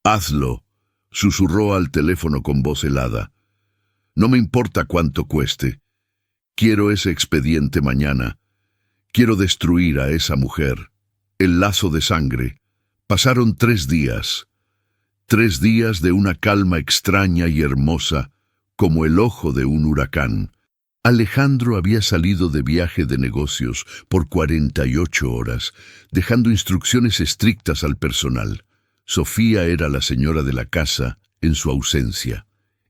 «Hazlo», susurró al teléfono con voz helada. «No me importa cuánto cueste. Quiero ese expediente mañana. Quiero destruir a esa mujer. El lazo de sangre». Pasaron 3 días. 3 días de una calma extraña y hermosa, como el ojo de un huracán. Alejandro había salido de viaje de negocios por 48 horas, dejando instrucciones estrictas al personal. Sofía era la señora de la casa en su ausencia.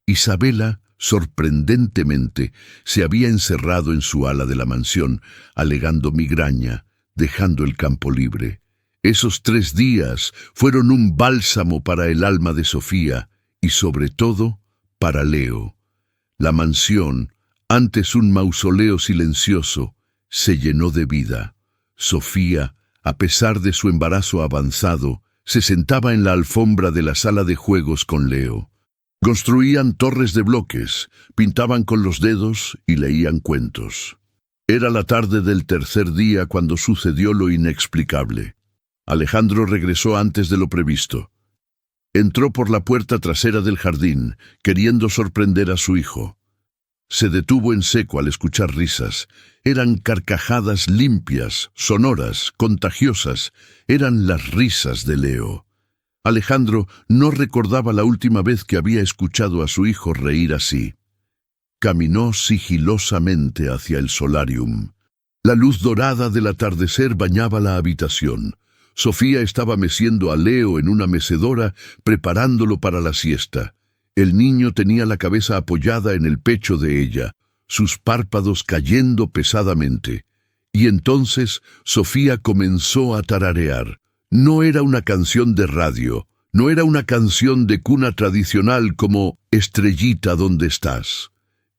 Isabela, sorprendentemente, se había encerrado en su ala de la mansión, alegando migraña, dejando el campo libre. Esos 3 días fueron un bálsamo para el alma de Sofía y, sobre todo, para Leo. La mansión, antes un mausoleo silencioso, se llenó de vida. Sofía, a pesar de su embarazo avanzado, se sentaba en la alfombra de la sala de juegos con Leo. Construían torres de bloques, pintaban con los dedos y leían cuentos. Era la tarde del 3er día cuando sucedió lo inexplicable. Alejandro regresó antes de lo previsto. Entró por la puerta trasera del jardín, queriendo sorprender a su hijo. Se detuvo en seco al escuchar risas. Eran carcajadas limpias, sonoras, contagiosas. Eran las risas de Leo. Alejandro no recordaba la última vez que había escuchado a su hijo reír así. Caminó sigilosamente hacia el solarium. La luz dorada del atardecer bañaba la habitación. Sofía estaba meciendo a Leo en una mecedora, preparándolo para la siesta. El niño tenía la cabeza apoyada en el pecho de ella, sus párpados cayendo pesadamente. Y entonces Sofía comenzó a tararear. No era una canción de radio, no era una canción de cuna tradicional como «Estrellita, ¿dónde estás?».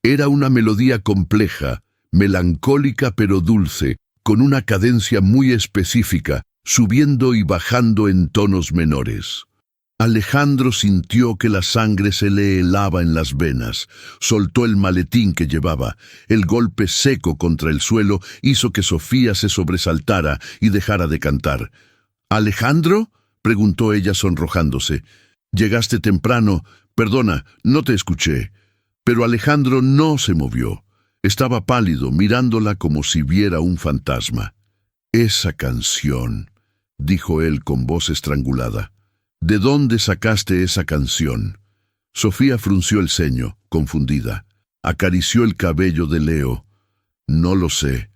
Era una melodía compleja, melancólica pero dulce, con una cadencia muy específica, subiendo y bajando en tonos menores. Alejandro sintió que la sangre se le helaba en las venas. Soltó el maletín que llevaba. El golpe seco contra el suelo hizo que Sofía se sobresaltara y dejara de cantar. «¿Alejandro?», preguntó ella sonrojándose. «Llegaste temprano, Perdona, no te escuché. Pero Alejandro no se movió. Estaba pálido, mirándola como si viera un fantasma. Esa canción, dijo él con voz estrangulada. ¿De dónde sacaste esa canción? Sofía frunció el ceño, confundida. Acarició el cabello de Leo. No lo sé.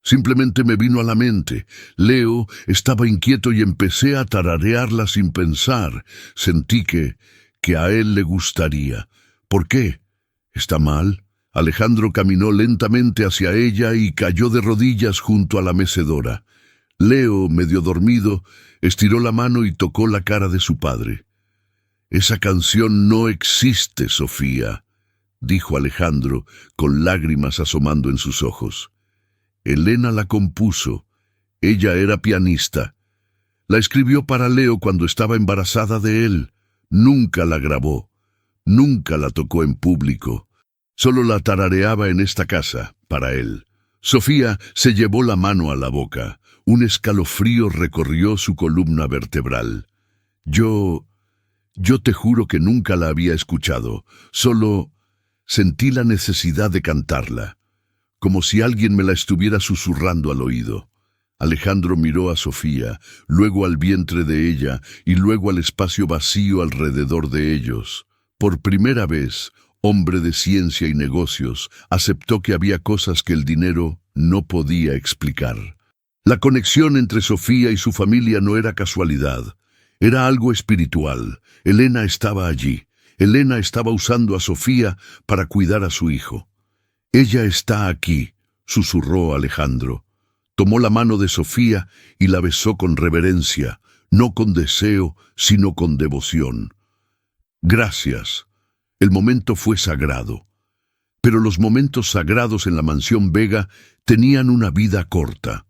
Simplemente me vino a la mente. Leo estaba inquieto y empecé a tararearla sin pensar. Sentí que a él le gustaría. ¿Por qué? ¿Está mal? Alejandro caminó lentamente hacia ella y cayó de rodillas junto a la mecedora. Leo, medio dormido, estiró la mano y tocó la cara de su padre. Esa canción no existe, Sofía, dijo Alejandro, con lágrimas asomando en sus ojos. Elena la compuso. Ella era pianista. La escribió para Leo cuando estaba embarazada de él. Nunca la grabó. Nunca la tocó en público. Solo la tarareaba en esta casa, para él. Sofía se llevó la mano a la boca. Un escalofrío recorrió su columna vertebral. Yo te juro que nunca la había escuchado. Solo sentí la necesidad de cantarla, como si alguien me la estuviera susurrando al oído. Alejandro miró a Sofía, luego al vientre de ella y luego al espacio vacío alrededor de ellos. Por primera vez, hombre de ciencia y negocios, aceptó que había cosas que el dinero no podía explicar. La conexión entre Sofía y su familia no era casualidad, era algo espiritual. Elena estaba allí. Elena estaba usando a Sofía para cuidar a su hijo. Ella está aquí, susurró Alejandro. Tomó la mano de Sofía y la besó con reverencia, no con deseo, sino con devoción. Gracias. El momento fue sagrado. Pero los momentos sagrados en la mansión Vega tenían una vida corta.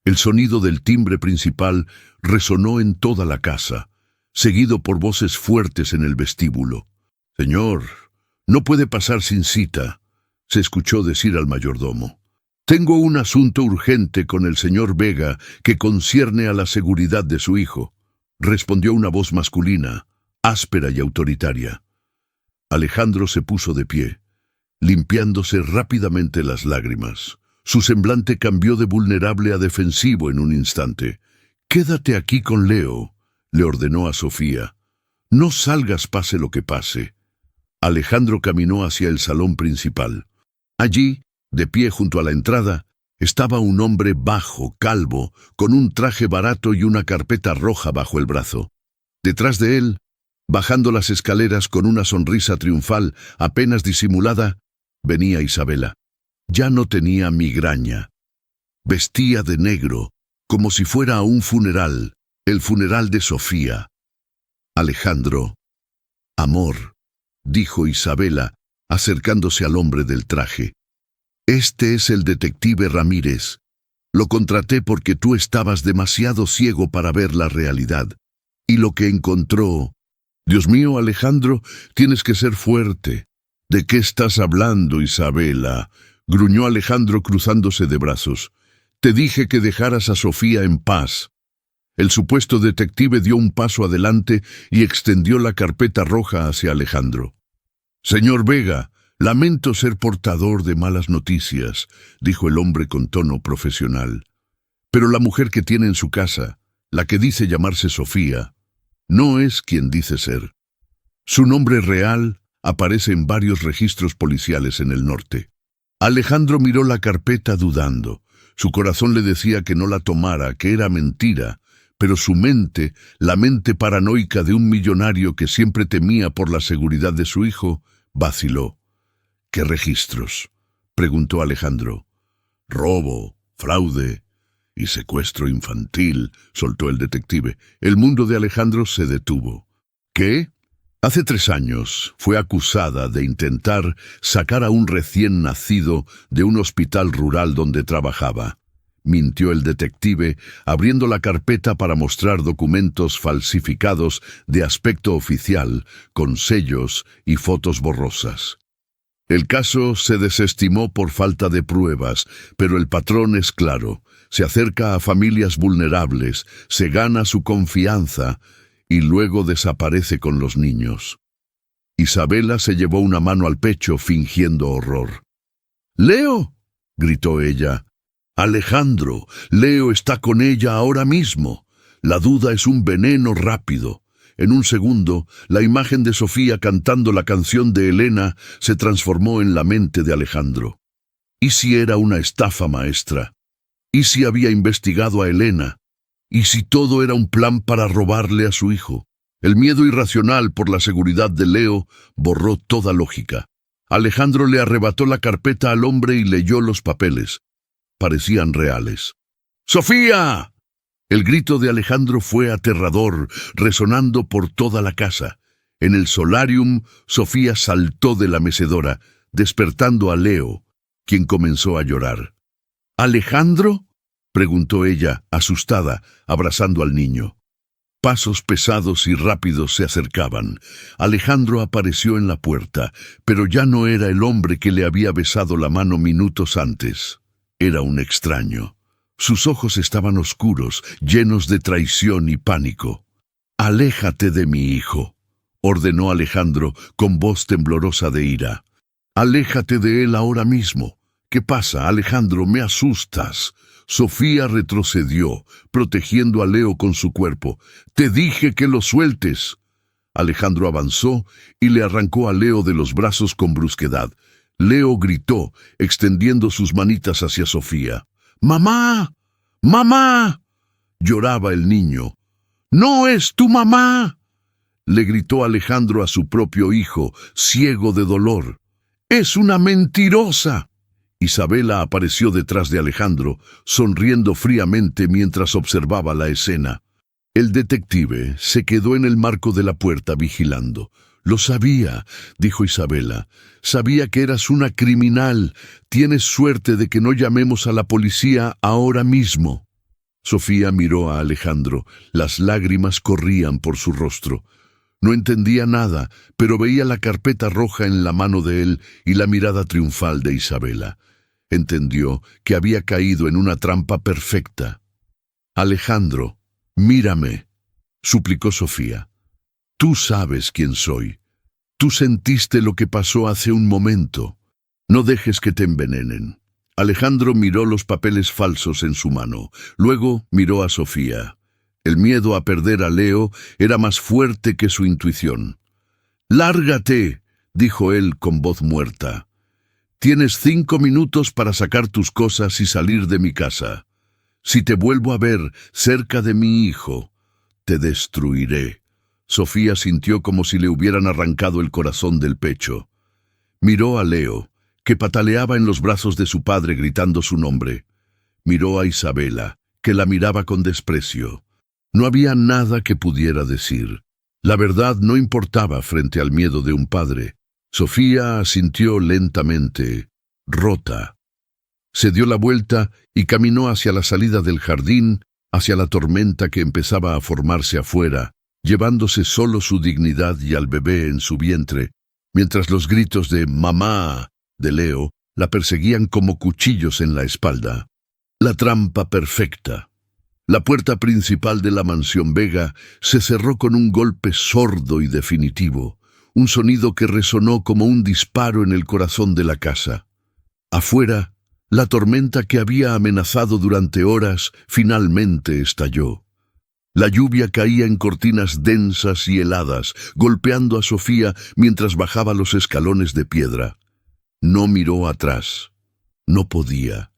El sonido del timbre principal resonó en toda la casa, seguido por voces fuertes en el vestíbulo. «Señor, no puede pasar sin cita», se escuchó decir al mayordomo. «Tengo un asunto urgente con el señor Vega que concierne a la seguridad de su hijo», respondió una voz masculina, áspera y autoritaria. Alejandro se puso de pie, limpiándose rápidamente las lágrimas. Su semblante cambió de vulnerable a defensivo en un instante. «Quédate aquí con Leo», le ordenó a Sofía. «No salgas pase lo que pase». Alejandro caminó hacia el salón principal. Allí, de pie junto a la entrada, estaba un hombre bajo, calvo, con un traje barato y una carpeta roja bajo el brazo. Detrás de él, bajando las escaleras con una sonrisa triunfal apenas disimulada, venía Isabela. Ya no tenía migraña. Vestía de negro, como si fuera a un funeral, el funeral de Sofía. «Alejandro, amor», dijo Isabela, acercándose al hombre del traje. «Este es el detective Ramírez. Lo contraté porque tú estabas demasiado ciego para ver la realidad. Y lo que encontró... Dios mío, Alejandro, tienes que ser fuerte». «¿De qué estás hablando, Isabela?», gruñó Alejandro cruzándose de brazos. «Te dije que dejaras a Sofía en paz». El supuesto detective dio un paso adelante y extendió la carpeta roja hacia Alejandro. «Señor Vega, lamento ser portador de malas noticias», dijo el hombre con tono profesional. «Pero la mujer que tiene en su casa, la que dice llamarse Sofía, no es quien dice ser. Su nombre real aparece en varios registros policiales en el norte». Alejandro miró la carpeta dudando. Su corazón le decía que no la tomara, que era mentira, pero su mente, la mente paranoica de un millonario que siempre temía por la seguridad de su hijo, vaciló. «¿Qué registros?», preguntó Alejandro. «Robo, fraude y secuestro infantil», soltó el detective. El mundo de Alejandro se detuvo. «¿Qué?». Hace 3 años fue acusada de intentar sacar a un recién nacido de un hospital rural donde trabajaba. Mintió el detective, abriendo la carpeta para mostrar documentos falsificados de aspecto oficial, con sellos y fotos borrosas. El caso se desestimó por falta de pruebas, pero el patrón es claro. Se acerca a familias vulnerables, se gana su confianza y luego desaparece con los niños. Isabela se llevó una mano al pecho fingiendo horror. «¡Leo!», gritó ella. «Alejandro, Leo está con ella ahora mismo. La duda es un veneno rápido». En un segundo, la imagen de Sofía cantando la canción de Elena se transformó en la mente de Alejandro. ¿Y si era una estafa maestra? ¿Y si había investigado a Elena? ¿Y si todo era un plan para robarle a su hijo? El miedo irracional por la seguridad de Leo borró toda lógica. Alejandro le arrebató la carpeta al hombre y leyó los papeles. Parecían reales. «¡Sofía!». El grito de Alejandro fue aterrador, resonando por toda la casa. En el solarium, Sofía saltó de la mecedora, despertando a Leo, quien comenzó a llorar. «¿Alejandro?», preguntó ella, asustada, abrazando al niño. Pasos pesados y rápidos se acercaban. Alejandro apareció en la puerta, pero ya no era el hombre que le había besado la mano minutos antes. Era un extraño. Sus ojos estaban oscuros, llenos de traición y pánico. «Aléjate de mi hijo», ordenó Alejandro con voz temblorosa de ira. «Aléjate de él ahora mismo». «¿Qué pasa, Alejandro? Me asustas». Sofía retrocedió, protegiendo a Leo con su cuerpo. «Te dije que lo sueltes». Alejandro avanzó y le arrancó a Leo de los brazos con brusquedad. Leo gritó, extendiendo sus manitas hacia Sofía. «¡Mamá! ¡Mamá!», lloraba el niño. «¡No es tu mamá!», le gritó Alejandro a su propio hijo, ciego de dolor. «¡Es una mentirosa!». Isabela apareció detrás de Alejandro, sonriendo fríamente mientras observaba la escena. El detective se quedó en el marco de la puerta vigilando. «Lo sabía», dijo Isabela. «Sabía que eras una criminal. Tienes suerte de que no llamemos a la policía ahora mismo». Sofía miró a Alejandro. Las lágrimas corrían por su rostro. No entendía nada, pero veía la carpeta roja en la mano de él y la mirada triunfal de Isabela. Entendió que había caído en una trampa perfecta. «Alejandro, mírame», suplicó Sofía. «Tú sabes quién soy. Tú sentiste lo que pasó hace un momento. No dejes que te envenenen». Alejandro miró los papeles falsos en su mano. Luego miró a Sofía. El miedo a perder a Leo era más fuerte que su intuición. «Lárgate», dijo él con voz muerta. «Tienes 5 minutos para sacar tus cosas y salir de mi casa. Si te vuelvo a ver cerca de mi hijo, te destruiré». Sofía sintió como si le hubieran arrancado el corazón del pecho. Miró a Leo, que pataleaba en los brazos de su padre gritando su nombre. Miró a Isabela, que la miraba con desprecio. No había nada que pudiera decir. La verdad no importaba frente al miedo de un padre. Sofía asintió lentamente, rota. Se dio la vuelta y caminó hacia la salida del jardín, hacia la tormenta que empezaba a formarse afuera, llevándose solo su dignidad y al bebé en su vientre, mientras los gritos de «mamá» de Leo la perseguían como cuchillos en la espalda. La trampa perfecta. La puerta principal de la mansión Vega se cerró con un golpe sordo y definitivo, un sonido que resonó como un disparo en el corazón de la casa. Afuera, la tormenta que había amenazado durante horas finalmente estalló. La lluvia caía en cortinas densas y heladas, golpeando a Sofía mientras bajaba los escalones de piedra. No miró atrás. No podía.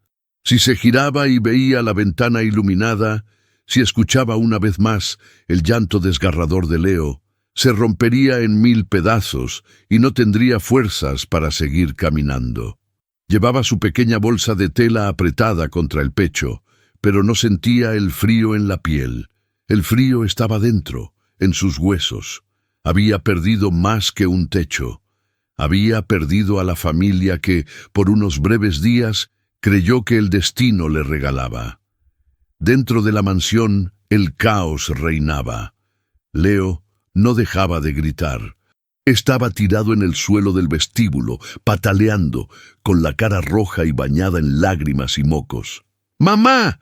Si se giraba y veía la ventana iluminada, si escuchaba una vez más el llanto desgarrador de Leo, se rompería en 1000 pedazos y no tendría fuerzas para seguir caminando. Llevaba su pequeña bolsa de tela apretada contra el pecho, pero no sentía el frío en la piel. El frío estaba dentro, en sus huesos. Había perdido más que un techo. Había perdido a la familia que, por unos breves días, creyó que el destino le regalaba. Dentro de la mansión, el caos reinaba. Leo no dejaba de gritar. Estaba tirado en el suelo del vestíbulo, pataleando, con la cara roja y bañada en lágrimas y mocos. «¡Mamá!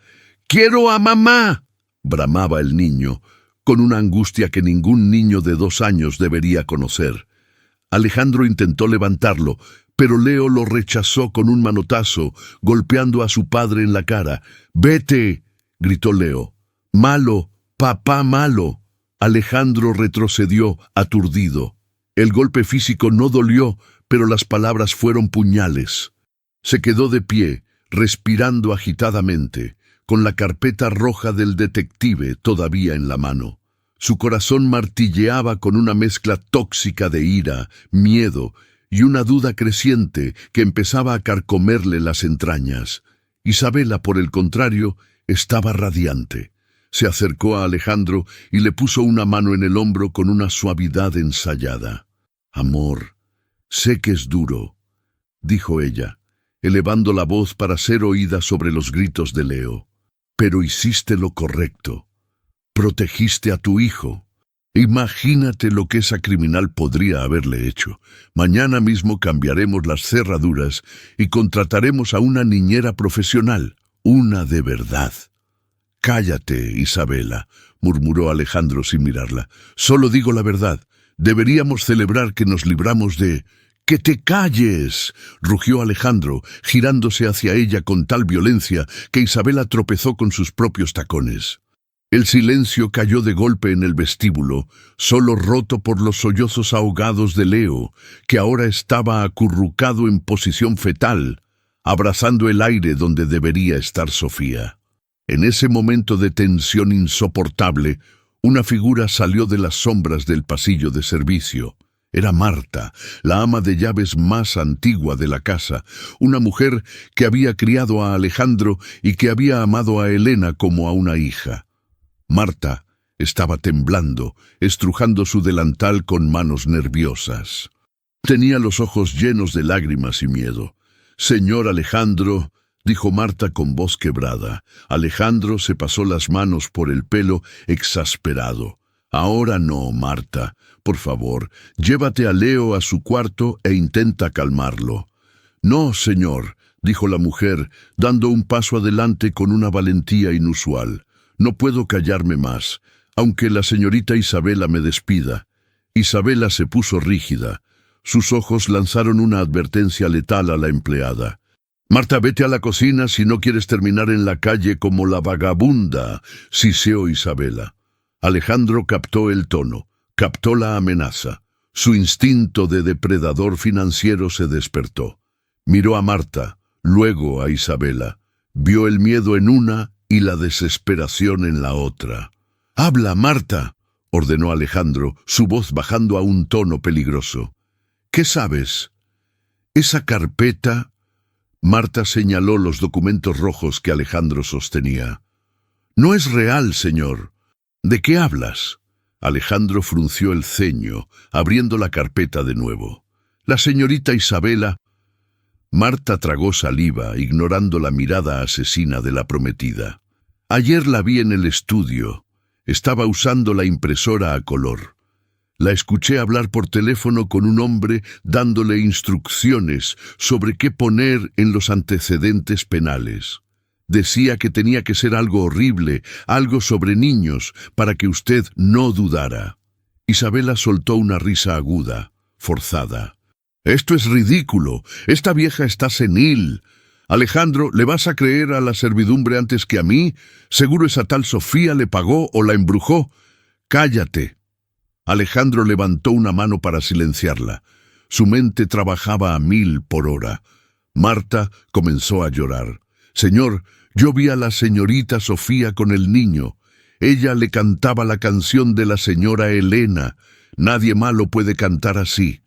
¡Quiero a mamá!», bramaba el niño, con una angustia que ningún niño de 2 años debería conocer. Alejandro intentó levantarlo, pero Leo lo rechazó con un manotazo, golpeando a su padre en la cara. «¡Vete!», gritó Leo. «Malo, papá malo». Alejandro retrocedió, aturdido. El golpe físico no dolió, pero las palabras fueron puñales. Se quedó de pie, respirando agitadamente, con la carpeta roja del detective todavía en la mano. Su corazón martilleaba con una mezcla tóxica de ira, miedo y una duda creciente que empezaba a carcomerle las entrañas. Isabela, por el contrario, estaba radiante. Se acercó a Alejandro y le puso una mano en el hombro con una suavidad ensayada. «Amor, sé que es duro», dijo ella, elevando la voz para ser oída sobre los gritos de Leo. «Pero hiciste lo correcto. Protegiste a tu hijo. Imagínate lo que esa criminal podría haberle hecho. Mañana mismo cambiaremos las cerraduras y contrataremos a una niñera profesional, una de verdad». «Cállate, Isabela», murmuró Alejandro sin mirarla. «Solo digo la verdad. Deberíamos celebrar que nos libramos de...» «¡Que te calles!», rugió Alejandro, girándose hacia ella con tal violencia que Isabela tropezó con sus propios tacones. El silencio cayó de golpe en el vestíbulo, solo roto por los sollozos ahogados de Leo, que ahora estaba acurrucado en posición fetal, abrazando el aire donde debería estar Sofía. En ese momento de tensión insoportable, una figura salió de las sombras del pasillo de servicio. Era Marta, la ama de llaves más antigua de la casa, una mujer que había criado a Alejandro y que había amado a Elena como a una hija. Marta estaba temblando, estrujando su delantal con manos nerviosas. Tenía los ojos llenos de lágrimas y miedo. «Señor Alejandro», dijo Marta con voz quebrada. Alejandro se pasó las manos por el pelo, exasperado. «Ahora no, Marta. Por favor, llévate a Leo a su cuarto e intenta calmarlo». «No, señor», dijo la mujer, dando un paso adelante con una valentía inusual. «No puedo callarme más, aunque la señorita Isabela me despida». Isabela se puso rígida. Sus ojos lanzaron una advertencia letal a la empleada. «Marta, vete a la cocina si no quieres terminar en la calle como la vagabunda», siseó Isabela. Alejandro captó el tono, captó la amenaza. Su instinto de depredador financiero se despertó. Miró a Marta, luego a Isabela. Vio el miedo en una y la desesperación en la otra. «Habla, Marta», ordenó Alejandro, su voz bajando a un tono peligroso. «¿Qué sabes?» «Esa carpeta...» Marta señaló los documentos rojos que Alejandro sostenía. «No es real, señor». «¿De qué hablas?» Alejandro frunció el ceño, abriendo la carpeta de nuevo. «La señorita Isabela...» Marta tragó saliva, ignorando la mirada asesina de la prometida. «Ayer la vi en el estudio. Estaba usando la impresora a color. La escuché hablar por teléfono con un hombre dándole instrucciones sobre qué poner en los antecedentes penales. Decía que tenía que ser algo horrible, algo sobre niños, para que usted no dudara». Isabela soltó una risa aguda, forzada. «Esto es ridículo. Esta vieja está senil. Alejandro, ¿le vas a creer a la servidumbre antes que a mí? Seguro esa tal Sofía le pagó o la embrujó. Cállate». Alejandro levantó una mano para silenciarla. Su mente trabajaba a 1000 por hora. Marta comenzó a llorar. «Señor, yo vi a la señorita Sofía con el niño. Ella le cantaba la canción de la señora Elena. Nadie malo puede cantar así.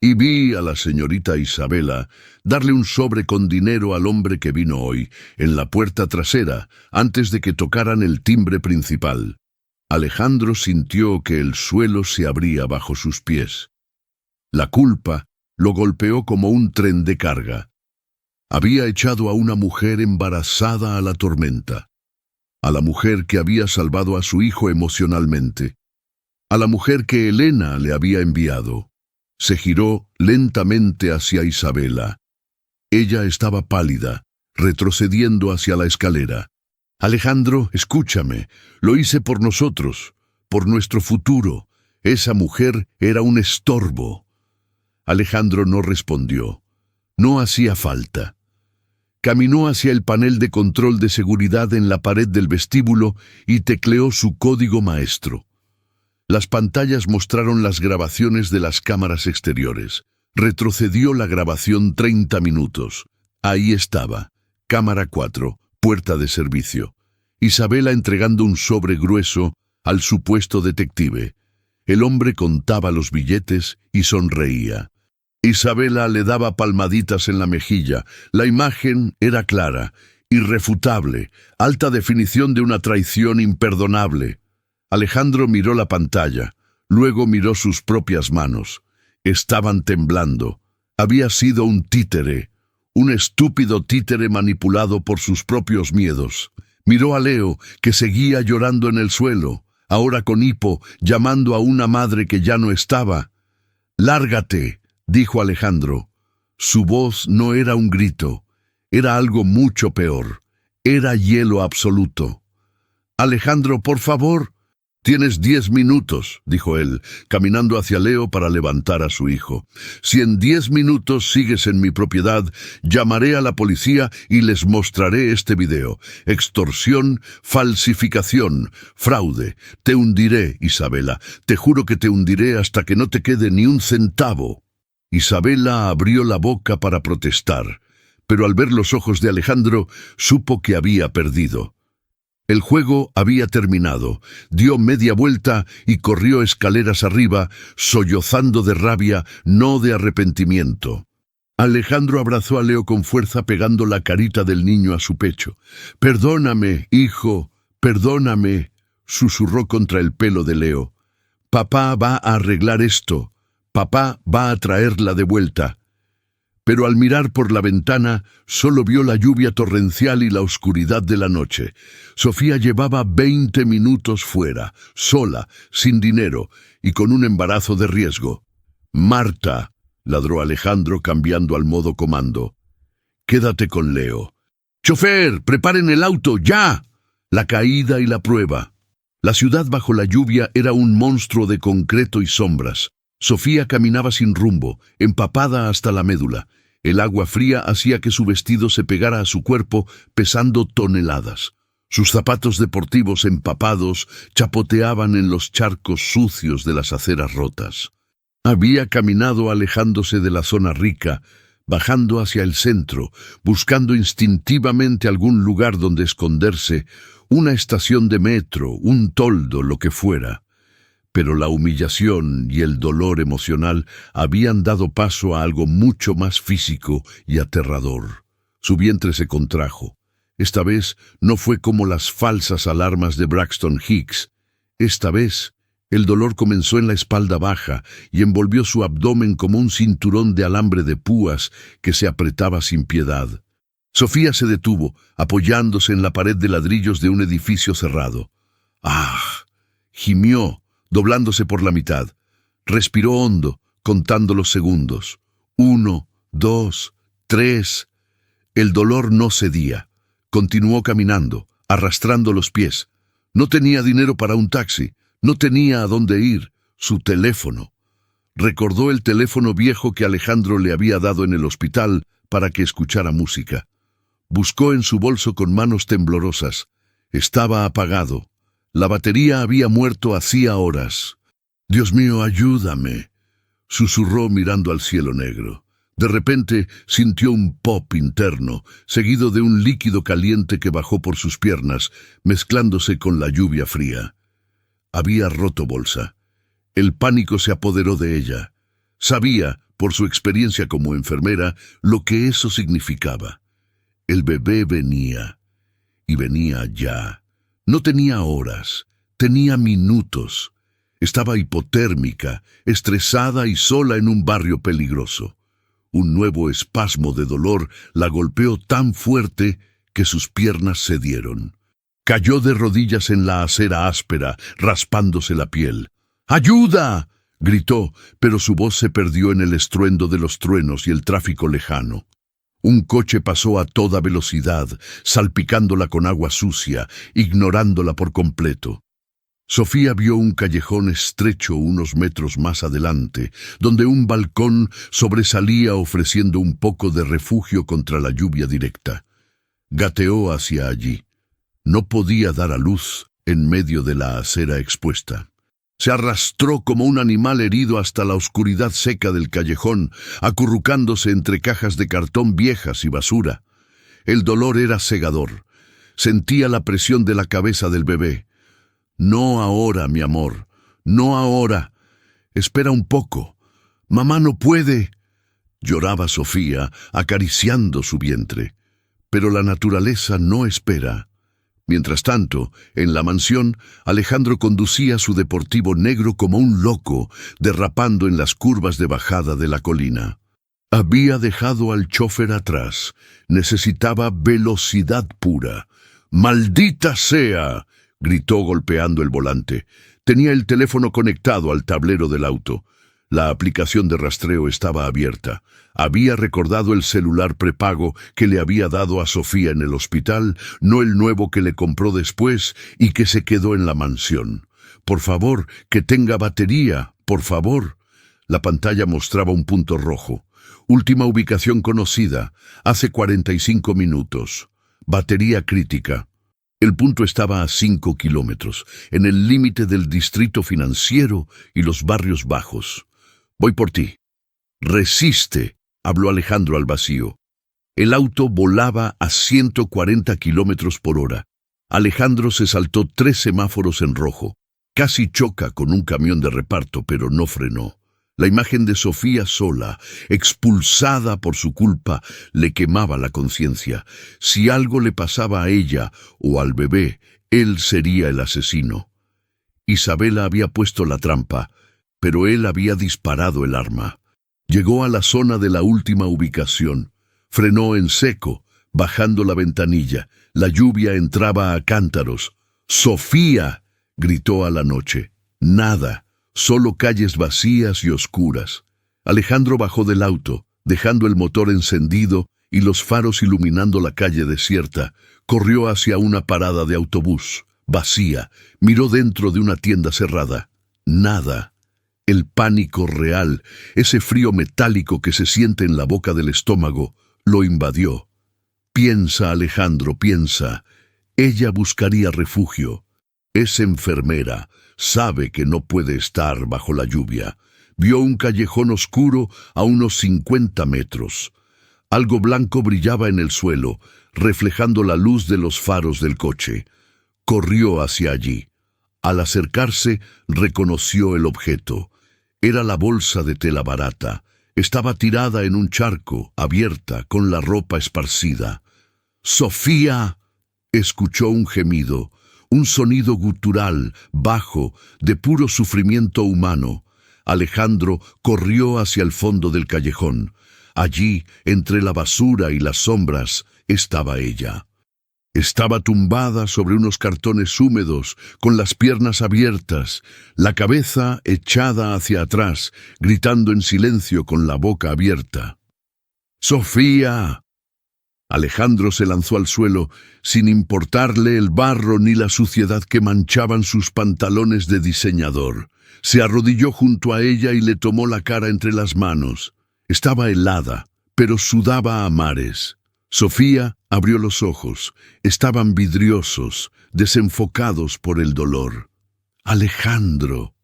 Y vi a la señorita Isabela darle un sobre con dinero al hombre que vino hoy, en la puerta trasera, antes de que tocaran el timbre principal». Alejandro sintió que el suelo se abría bajo sus pies. La culpa lo golpeó como un tren de carga. Había echado a una mujer embarazada a la tormenta, a la mujer que había salvado a su hijo emocionalmente, a la mujer que Elena le había enviado. Se giró lentamente hacia Isabela. Ella estaba pálida, retrocediendo hacia la escalera. «Alejandro, escúchame. Lo hice por nosotros, por nuestro futuro. Esa mujer era un estorbo». Alejandro no respondió. No hacía falta. Caminó hacia el panel de control de seguridad en la pared del vestíbulo y tecleó su código maestro. Las pantallas mostraron las grabaciones de las cámaras exteriores. Retrocedió la grabación 30 minutos. Ahí estaba. Cámara 4, puerta de servicio. Isabela entregando un sobre grueso al supuesto detective. El hombre contaba los billetes y sonreía. Isabela le daba palmaditas en la mejilla. La imagen era clara, irrefutable, alta definición de una traición imperdonable. Alejandro miró la pantalla, luego miró sus propias manos. Estaban temblando. Había sido un títere, un estúpido títere manipulado por sus propios miedos. Miró a Leo, que seguía llorando en el suelo, ahora con hipo, llamando a una madre que ya no estaba. «Lárgate», dijo Alejandro. Su voz no era un grito, era algo mucho peor. Era hielo absoluto. «Alejandro, por favor». «Tienes 10 minutos», dijo él, caminando hacia Leo para levantar a su hijo. «Si en 10 minutos sigues en mi propiedad, llamaré a la policía y les mostraré este video. Extorsión, falsificación, fraude. Te hundiré, Isabela. Te juro que te hundiré hasta que no te quede ni un centavo». Isabela abrió la boca para protestar, pero al ver los ojos de Alejandro, supo que había perdido. El juego había terminado, dio media vuelta y corrió escaleras arriba, sollozando de rabia, no de arrepentimiento. Alejandro abrazó a Leo con fuerza, pegando la carita del niño a su pecho. «Perdóname, hijo, perdóname», susurró contra el pelo de Leo. «Papá va a arreglar esto. Papá va a traerla de vuelta». Pero al mirar por la ventana, solo vio la lluvia torrencial y la oscuridad de la noche. Sofía llevaba 20 minutos fuera, sola, sin dinero y con un embarazo de riesgo. «Marta», ladró Alejandro cambiando al modo comando. «Quédate con Leo». «¡Chofer, preparen el auto, ya!». La caída y la prueba. La ciudad bajo la lluvia era un monstruo de concreto y sombras. Sofía caminaba sin rumbo, empapada hasta la médula. El agua fría hacía que su vestido se pegara a su cuerpo, pesando toneladas. Sus zapatos deportivos empapados chapoteaban en los charcos sucios de las aceras rotas. Había caminado alejándose de la zona rica, bajando hacia el centro, buscando instintivamente algún lugar donde esconderse, una estación de metro, un toldo, lo que fuera. Pero la humillación y el dolor emocional habían dado paso a algo mucho más físico y aterrador. Su vientre se contrajo. Esta vez no fue como las falsas alarmas de Braxton Hicks. Esta vez el dolor comenzó en la espalda baja y envolvió su abdomen como un cinturón de alambre de púas que se apretaba sin piedad. Sofía se detuvo, apoyándose en la pared de ladrillos de un edificio cerrado. ¡Ah!, gimió, doblándose por la mitad. Respiró hondo, contando los segundos. 1, 2, 3. El dolor no cedía. Continuó caminando, arrastrando los pies. No tenía dinero para un taxi, no tenía a dónde ir. Su teléfono. Recordó el teléfono viejo que Alejandro le había dado en el hospital para que escuchara música. Buscó en su bolso con manos temblorosas. Estaba apagado. La batería había muerto hacía horas. «Dios mío, ayúdame», susurró mirando al cielo negro. De repente sintió un pop interno, seguido de un líquido caliente que bajó por sus piernas, mezclándose con la lluvia fría. Había roto bolsa. El pánico se apoderó de ella. Sabía, por su experiencia como enfermera, lo que eso significaba. El bebé venía, y venía ya. No tenía horas, tenía minutos. Estaba hipotérmica, estresada y sola en un barrio peligroso. Un nuevo espasmo de dolor la golpeó tan fuerte que sus piernas cedieron. Cayó de rodillas en la acera áspera, raspándose la piel. «¡Ayuda!», gritó, pero su voz se perdió en el estruendo de los truenos y el tráfico lejano. Un coche pasó a toda velocidad, salpicándola con agua sucia, ignorándola por completo. Sofía vio un callejón estrecho unos metros más adelante, donde un balcón sobresalía ofreciendo un poco de refugio contra la lluvia directa. Gateó hacia allí. No podía dar a luz en medio de la acera expuesta. Se arrastró como un animal herido hasta la oscuridad seca del callejón, acurrucándose entre cajas de cartón viejas y basura. El dolor era cegador. Sentía la presión de la cabeza del bebé. No ahora, mi amor, no ahora. Espera un poco. Mamá no puede. Lloraba Sofía, acariciando su vientre. Pero la naturaleza no espera. Mientras tanto, en la mansión, Alejandro conducía su deportivo negro como un loco, derrapando en las curvas de bajada de la colina. Había dejado al chofer atrás. Necesitaba velocidad pura. ¡Maldita sea!, gritó golpeando el volante. Tenía el teléfono conectado al tablero del auto. La aplicación de rastreo estaba abierta. Había recordado el celular prepago que le había dado a Sofía en el hospital, no el nuevo que le compró después y que se quedó en la mansión. Por favor, que tenga batería, por favor. La pantalla mostraba un punto rojo. Última ubicación conocida, hace 45 minutos. Batería crítica. El punto estaba a 5 kilómetros, en el límite del distrito financiero y los barrios bajos. Voy por ti. Resiste, habló Alejandro al vacío. El auto volaba a 140 kilómetros por hora. Alejandro se saltó 3 semáforos en rojo. Casi choca con un camión de reparto, pero no frenó. La imagen de Sofía sola, expulsada por su culpa, le quemaba la conciencia. Si algo le pasaba a ella o al bebé, él sería el asesino. Isabela había puesto la trampa, pero él había disparado el arma. Llegó a la zona de la última ubicación. Frenó en seco, bajando la ventanilla. La lluvia entraba a cántaros. ¡Sofía!, gritó a la noche. Nada. Solo calles vacías y oscuras. Alejandro bajó del auto, dejando el motor encendido y los faros iluminando la calle desierta. Corrió hacia una parada de autobús, vacía. Miró dentro de una tienda cerrada. Nada. El pánico real, ese frío metálico que se siente en la boca del estómago, lo invadió. Piensa, Alejandro, piensa. Ella buscaría refugio. Es enfermera. Sabe que no puede estar bajo la lluvia. Vio un callejón oscuro a unos 50 metros. Algo blanco brillaba en el suelo, reflejando la luz de los faros del coche. Corrió hacia allí. Al acercarse, reconoció el objeto. Era la bolsa de tela barata. Estaba tirada en un charco, abierta, con la ropa esparcida. ¡Sofía!, escuchó un gemido. Un sonido gutural, bajo, de puro sufrimiento humano. Alejandro corrió hacia el fondo del callejón. Allí, entre la basura y las sombras, estaba ella. Estaba tumbada sobre unos cartones húmedos, con las piernas abiertas, la cabeza echada hacia atrás, gritando en silencio con la boca abierta. ¡Sofía! Alejandro se lanzó al suelo, sin importarle el barro ni la suciedad que manchaban sus pantalones de diseñador. Se arrodilló junto a ella y le tomó la cara entre las manos. Estaba helada, pero sudaba a mares. Sofía abrió los ojos. Estaban vidriosos, desenfocados por el dolor. «Alejandro»,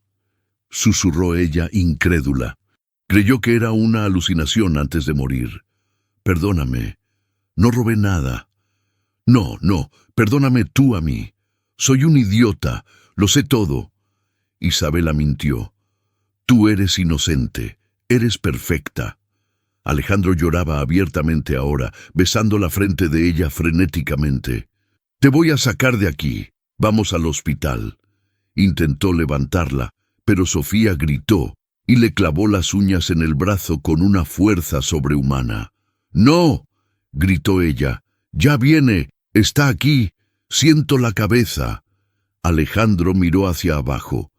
susurró ella, incrédula. Creyó que era una alucinación antes de morir. «Perdóname. No robé nada. No, perdóname tú a mí. Soy un idiota, lo sé todo». Isabela mintió. «Tú eres inocente, eres perfecta». Alejandro lloraba abiertamente ahora, besando la frente de ella frenéticamente. «Te voy a sacar de aquí. Vamos al hospital». Intentó levantarla, pero Sofía gritó y le clavó las uñas en el brazo con una fuerza sobrehumana. «¡No!», gritó ella. «Ya viene, está aquí, siento la cabeza». Alejandro miró hacia abajo.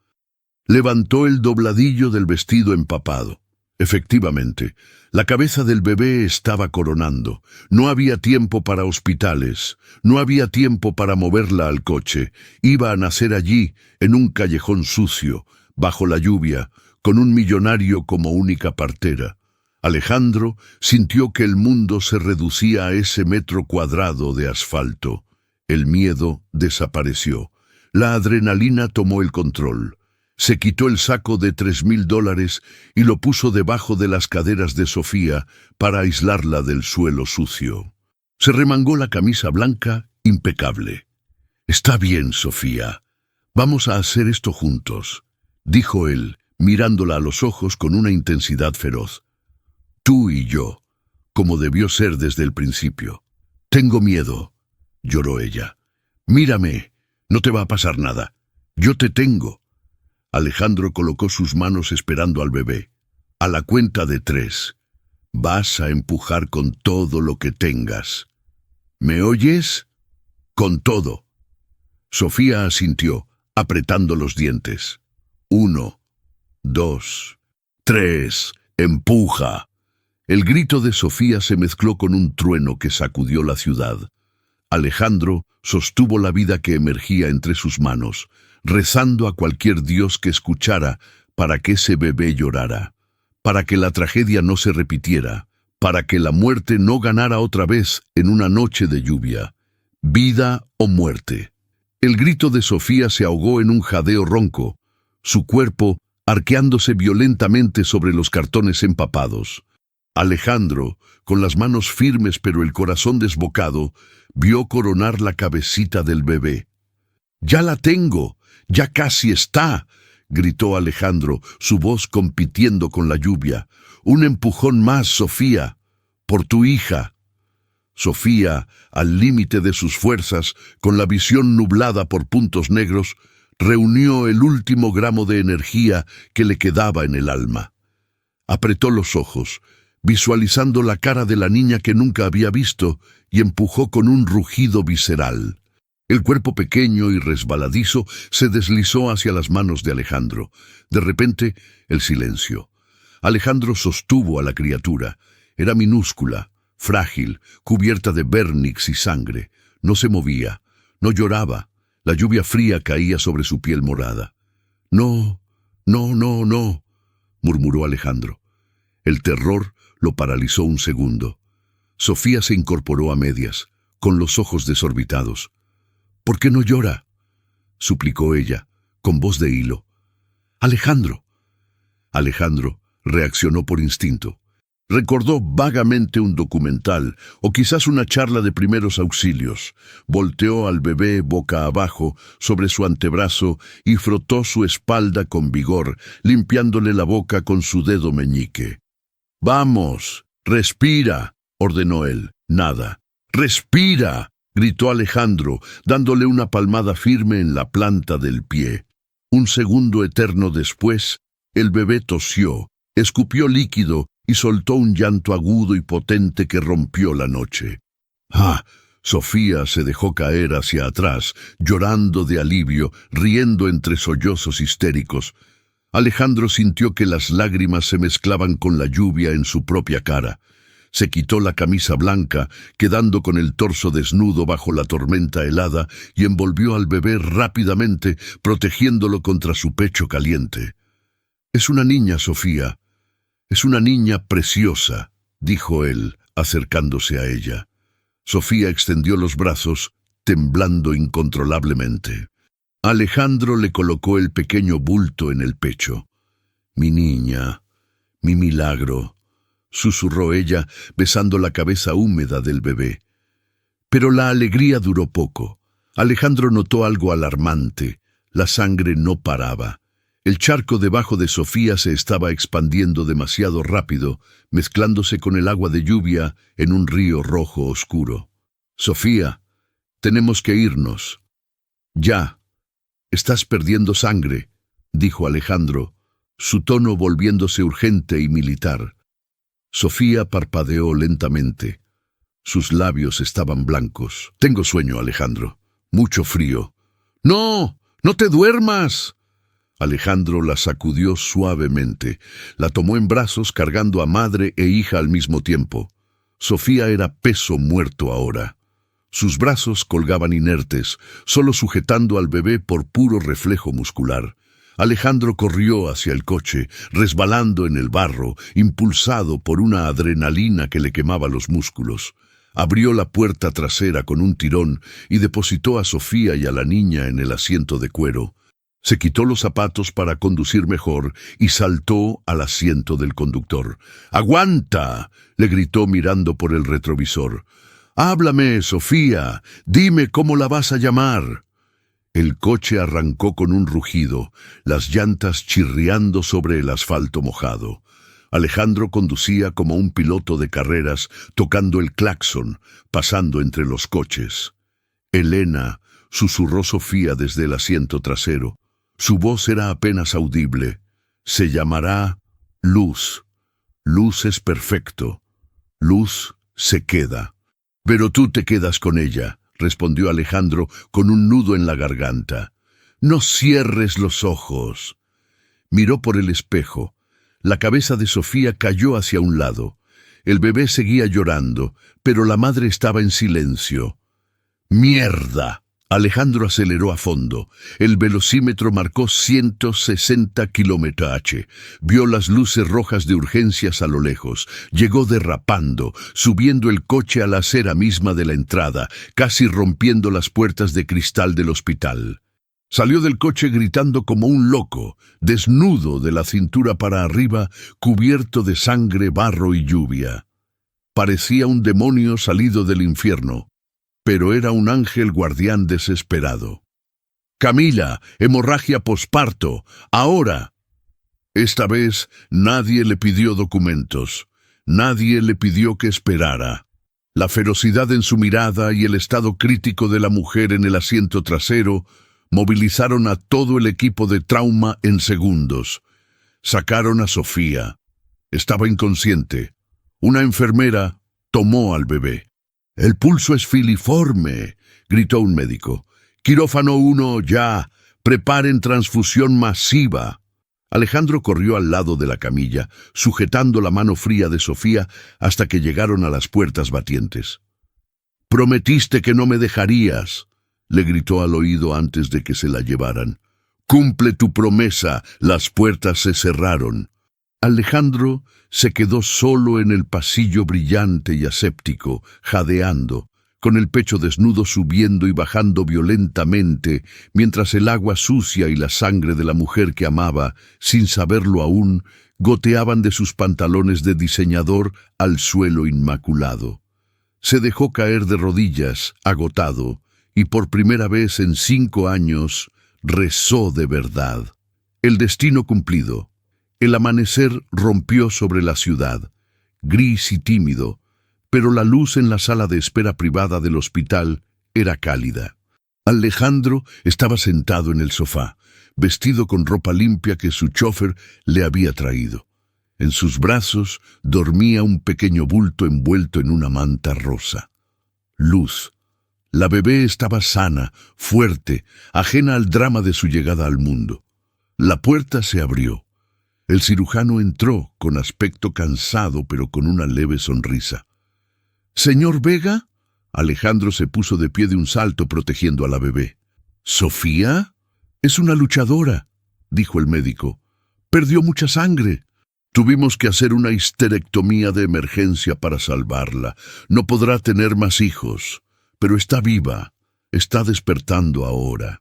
Levantó el dobladillo del vestido empapado. Efectivamente, la cabeza del bebé estaba coronando. No había tiempo para hospitales, no había tiempo para moverla al coche. Iba a nacer allí, en un callejón sucio, bajo la lluvia, con un millonario como única partera. Alejandro sintió que el mundo se reducía a ese metro cuadrado de asfalto. El miedo desapareció. La adrenalina tomó el control. Se quitó el saco de $3,000 y lo puso debajo de las caderas de Sofía para aislarla del suelo sucio. Se remangó la camisa blanca, impecable. «Está bien, Sofía. Vamos a hacer esto juntos», dijo él, mirándola a los ojos con una intensidad feroz. «Tú y yo, como debió ser desde el principio». «Tengo miedo», lloró ella. «Mírame, no te va a pasar nada. Yo te tengo». Alejandro colocó sus manos esperando al bebé. «A la cuenta de 3. Vas a empujar con todo lo que tengas. ¿Me oyes? Con todo». Sofía asintió, apretando los dientes. 1, 2, 3. «Empuja». El grito de Sofía se mezcló con un trueno que sacudió la ciudad. Alejandro sostuvo la vida que emergía entre sus manos, rezando a cualquier dios que escuchara para que ese bebé llorara, para que la tragedia no se repitiera, para que la muerte no ganara otra vez en una noche de lluvia. Vida o muerte. El grito de Sofía se ahogó en un jadeo ronco, su cuerpo arqueándose violentamente sobre los cartones empapados. Alejandro, con las manos firmes pero el corazón desbocado, vio coronar la cabecita del bebé. «Ya la tengo, ya casi está», gritó Alejandro, su voz compitiendo con la lluvia. «Un empujón más, Sofía, por tu hija». Sofía, al límite de sus fuerzas, con la visión nublada por puntos negros, reunió el último gramo de energía que le quedaba en el alma. Apretó los ojos, visualizando la cara de la niña que nunca había visto, y empujó con un rugido visceral. El cuerpo pequeño y resbaladizo se deslizó hacia las manos de Alejandro. De repente, el silencio. Alejandro sostuvo a la criatura. Era minúscula, frágil, cubierta de vérnix y sangre. No se movía, no lloraba. La lluvia fría caía sobre su piel morada. «No, no, no, no», murmuró Alejandro. El terror lo paralizó un segundo. Sofía se incorporó a medias, con los ojos desorbitados. «¿Por qué no llora?», suplicó ella, con voz de hilo. «Alejandro». Alejandro reaccionó por instinto. Recordó vagamente un documental, o quizás una charla de primeros auxilios. Volteó al bebé boca abajo sobre su antebrazo y frotó su espalda con vigor, limpiándole la boca con su dedo meñique. «Vamos, respira», ordenó él. Nada. «Respira», gritó Alejandro, dándole una palmada firme en la planta del pie. Un segundo eterno después, el bebé tosió, escupió líquido y soltó un llanto agudo y potente que rompió la noche. «¡Ah!». Sofía se dejó caer hacia atrás, llorando de alivio, riendo entre sollozos histéricos. Alejandro sintió que las lágrimas se mezclaban con la lluvia en su propia cara. Se quitó la camisa blanca, quedando con el torso desnudo bajo la tormenta helada, y envolvió al bebé rápidamente, protegiéndolo contra su pecho caliente. «Es una niña, Sofía. Es una niña preciosa», dijo él, acercándose a ella. Sofía extendió los brazos, temblando incontrolablemente. Alejandro le colocó el pequeño bulto en el pecho. «Mi niña, mi milagro», susurró ella, besando la cabeza húmeda del bebé. Pero la alegría duró poco. Alejandro notó algo alarmante. La sangre no paraba. El charco debajo de Sofía se estaba expandiendo demasiado rápido, mezclándose con el agua de lluvia en un río rojo oscuro. «Sofía, tenemos que irnos». «Ya. Estás perdiendo sangre», dijo Alejandro, su tono volviéndose urgente y militar. Sofía parpadeó lentamente. Sus labios estaban blancos. «Tengo sueño, Alejandro. Mucho frío». «¡No! ¡No te duermas!». Alejandro la sacudió suavemente. La tomó en brazos cargando a madre e hija al mismo tiempo. Sofía era peso muerto ahora. Sus brazos colgaban inertes, solo sujetando al bebé por puro reflejo muscular. Alejandro corrió hacia el coche, resbalando en el barro, impulsado por una adrenalina que le quemaba los músculos. Abrió la puerta trasera con un tirón y depositó a Sofía y a la niña en el asiento de cuero. Se quitó los zapatos para conducir mejor y saltó al asiento del conductor. ¡Aguanta!, le gritó mirando por el retrovisor. «Háblame, Sofía. Dime cómo la vas a llamar». El coche arrancó con un rugido, las llantas chirriando sobre el asfalto mojado. Alejandro conducía como un piloto de carreras, tocando el claxon, pasando entre los coches. «Elena», susurró Sofía desde el asiento trasero. Su voz era apenas audible. «Se llamará Luz. Luz es perfecto. Luz se queda». «Pero tú te quedas con ella», respondió Alejandro con un nudo en la garganta. «No cierres los ojos». Miró por el espejo. La cabeza de Sofía cayó hacia un lado. El bebé seguía llorando, pero la madre estaba en silencio. «¡Mierda!». Alejandro aceleró a fondo. El velocímetro marcó 160 km/h. Vio las luces rojas de urgencias a lo lejos. Llegó derrapando, subiendo el coche a la acera misma de la entrada, casi rompiendo las puertas de cristal del hospital. Salió del coche gritando como un loco, desnudo de la cintura para arriba, cubierto de sangre, barro y lluvia. Parecía un demonio salido del infierno, pero era un ángel guardián desesperado. «Camila, hemorragia posparto, ahora». Esta vez nadie le pidió documentos, nadie le pidió que esperara. La ferocidad en su mirada y el estado crítico de la mujer en el asiento trasero movilizaron a todo el equipo de trauma en segundos. Sacaron a Sofía. Estaba inconsciente. Una enfermera tomó al bebé. «El pulso es filiforme», gritó un médico. «Quirófano 1, ya. Preparen transfusión masiva». Alejandro corrió al lado de la camilla, sujetando la mano fría de Sofía hasta que llegaron a las puertas batientes. «Prometiste que no me dejarías», le gritó al oído antes de que se la llevaran. «Cumple tu promesa». Las puertas se cerraron. Alejandro se quedó solo en el pasillo brillante y aséptico, jadeando, con el pecho desnudo subiendo y bajando violentamente, mientras el agua sucia y la sangre de la mujer que amaba, sin saberlo aún, goteaban de sus pantalones de diseñador al suelo inmaculado. Se dejó caer de rodillas, agotado, y por primera vez en 5 años rezó de verdad. El destino cumplido. El amanecer rompió sobre la ciudad, gris y tímido, pero la luz en la sala de espera privada del hospital era cálida. Alejandro estaba sentado en el sofá, vestido con ropa limpia que su chofer le había traído. En sus brazos dormía un pequeño bulto envuelto en una manta rosa. Luz. La bebé estaba sana, fuerte, ajena al drama de su llegada al mundo. La puerta se abrió. El cirujano entró con aspecto cansado pero con una leve sonrisa. «¿Señor Vega?» Alejandro se puso de pie de un salto protegiendo a la bebé. «¿Sofía? Es una luchadora», dijo el médico. «Perdió mucha sangre. Tuvimos que hacer una histerectomía de emergencia para salvarla. No podrá tener más hijos, pero está viva. Está despertando ahora».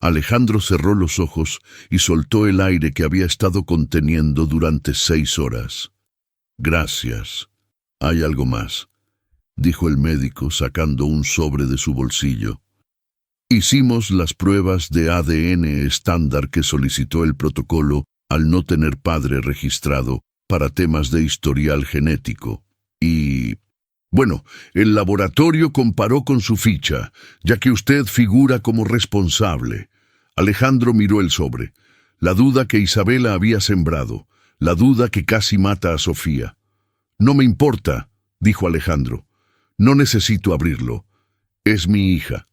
Alejandro cerró los ojos y soltó el aire que había estado conteniendo durante 6 horas. «Gracias. Hay algo más», dijo el médico sacando un sobre de su bolsillo. «Hicimos las pruebas de ADN estándar que solicitó el protocolo al no tener padre registrado para temas de historial genético. Y... bueno, el laboratorio comparó con su ficha, ya que usted figura como responsable». Alejandro miró el sobre. La duda que Isabela había sembrado, la duda que casi mata a Sofía. «No me importa», dijo Alejandro. «No necesito abrirlo. Es mi hija».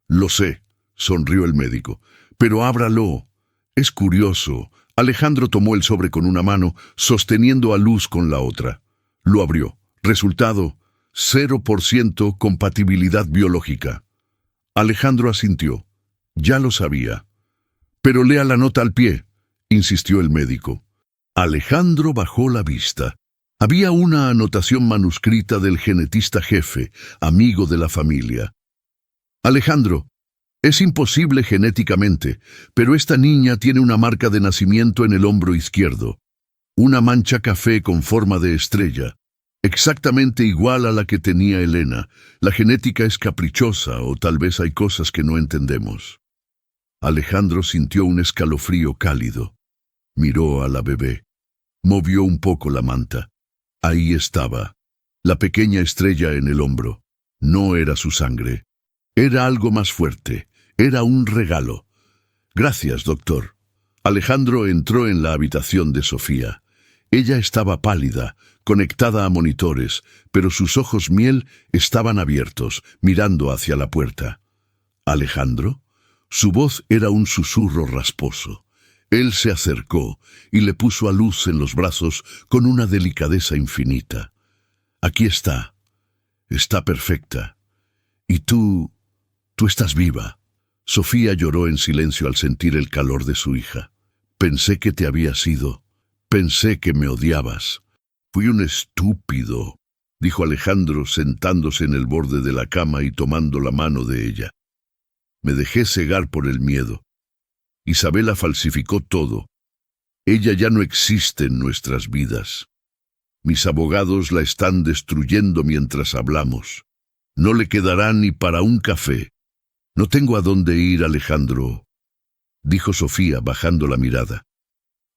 «Lo sé», sonrió el médico. «Pero ábralo. Es curioso. Alejandro tomó el sobre con una mano, sosteniendo a Luz con la otra. Lo abrió. Resultado, 0% compatibilidad biológica. Alejandro asintió. Ya lo sabía. Pero lea la nota al pie, insistió el médico. Alejandro bajó la vista. Había una anotación manuscrita del genetista jefe, amigo de la familia. Alejandro, es imposible genéticamente, pero esta niña tiene una marca de nacimiento en el hombro izquierdo. Una mancha café con forma de estrella, exactamente igual a la que tenía Elena. La genética es caprichosa o tal vez hay cosas que no entendemos. Alejandro sintió un escalofrío cálido. Miró a la bebé. Movió un poco la manta. Ahí estaba, la pequeña estrella en el hombro. No era su sangre. Era algo más fuerte. Era un regalo. Gracias, doctor. Alejandro entró en la habitación de Sofía. Ella estaba pálida, conectada a monitores, pero sus ojos miel estaban abiertos, mirando hacia la puerta. ¿Alejandro? Su voz era un susurro rasposo. Él se acercó y le puso a Luz en los brazos con una delicadeza infinita. Aquí está. Está perfecta. Y tú estás viva. Sofía lloró en silencio al sentir el calor de su hija. Pensé que te habías ido. Pensé que me odiabas. Fui un estúpido, dijo Alejandro sentándose en el borde de la cama y tomando la mano de ella. Me dejé cegar por el miedo. Isabela falsificó todo. Ella ya no existe en nuestras vidas. Mis abogados la están destruyendo mientras hablamos. No le quedará ni para un café. No tengo a dónde ir, Alejandro, dijo Sofía bajando la mirada.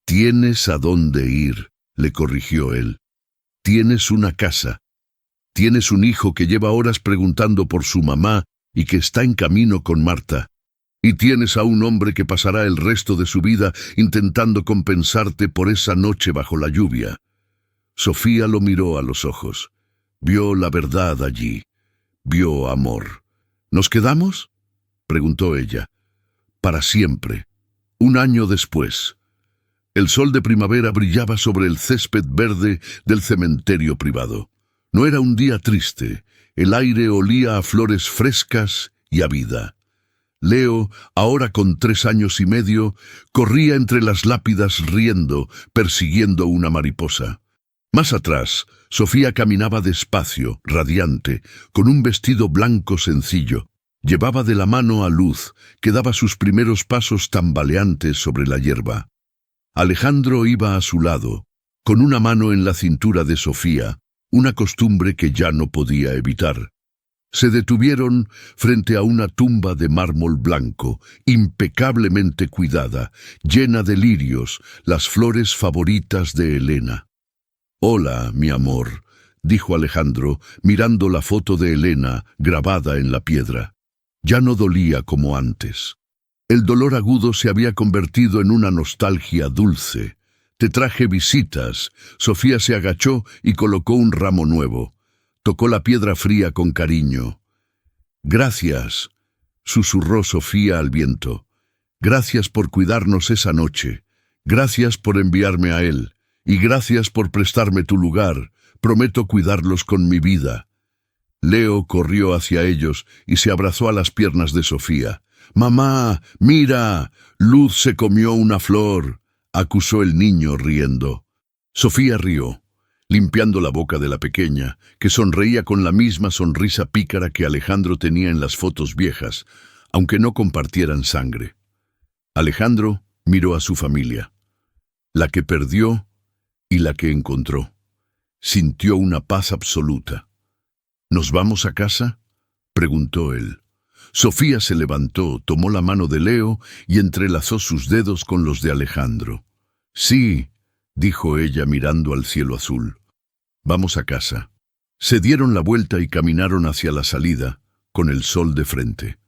Tienes a dónde ir, le corrigió él. Tienes una casa. Tienes un hijo que lleva horas preguntando por su mamá y que está en camino con Marta. Y tienes a un hombre que pasará el resto de su vida intentando compensarte por esa noche bajo la lluvia. Sofía lo miró a los ojos. Vio la verdad allí. Vio amor. ¿Nos quedamos?, preguntó ella. Para siempre. Un año después. El sol de primavera brillaba sobre el césped verde del cementerio privado. No era un día triste. El aire olía a flores frescas y a vida. Leo, ahora con 3 años y medio, corría entre las lápidas riendo, persiguiendo una mariposa. Más atrás, Sofía caminaba despacio, radiante, con un vestido blanco sencillo. Llevaba de la mano a Luz, que daba sus primeros pasos tambaleantes sobre la hierba. Alejandro iba a su lado, con una mano en la cintura de Sofía, una costumbre que ya no podía evitar. Se detuvieron frente a una tumba de mármol blanco, impecablemente cuidada, llena de lirios, las flores favoritas de Elena. «Hola, mi amor», dijo Alejandro, mirando la foto de Elena grabada en la piedra. Ya no dolía como antes. El dolor agudo se había convertido en una nostalgia dulce. «Te traje visitas». Sofía se agachó y colocó un ramo nuevo. Tocó la piedra fría con cariño. «Gracias», susurró Sofía al viento. «Gracias por cuidarnos esa noche. Gracias por enviarme a él. Y gracias por prestarme tu lugar. Prometo cuidarlos con mi vida». Leo corrió hacia ellos y se abrazó a las piernas de Sofía. «Mamá, mira, Luz se comió una flor», acusó el niño riendo. Sofía rió, limpiando la boca de la pequeña, que sonreía con la misma sonrisa pícara que Alejandro tenía en las fotos viejas, aunque no compartieran sangre. Alejandro miró a su familia, la que perdió y la que encontró. Sintió una paz absoluta. «¿Nos vamos a casa?», preguntó él. Sofía se levantó, tomó la mano de Leo y entrelazó sus dedos con los de Alejandro. «Sí», dijo ella mirando al cielo azul. «Vamos a casa». Se dieron la vuelta y caminaron hacia la salida, con el sol de frente.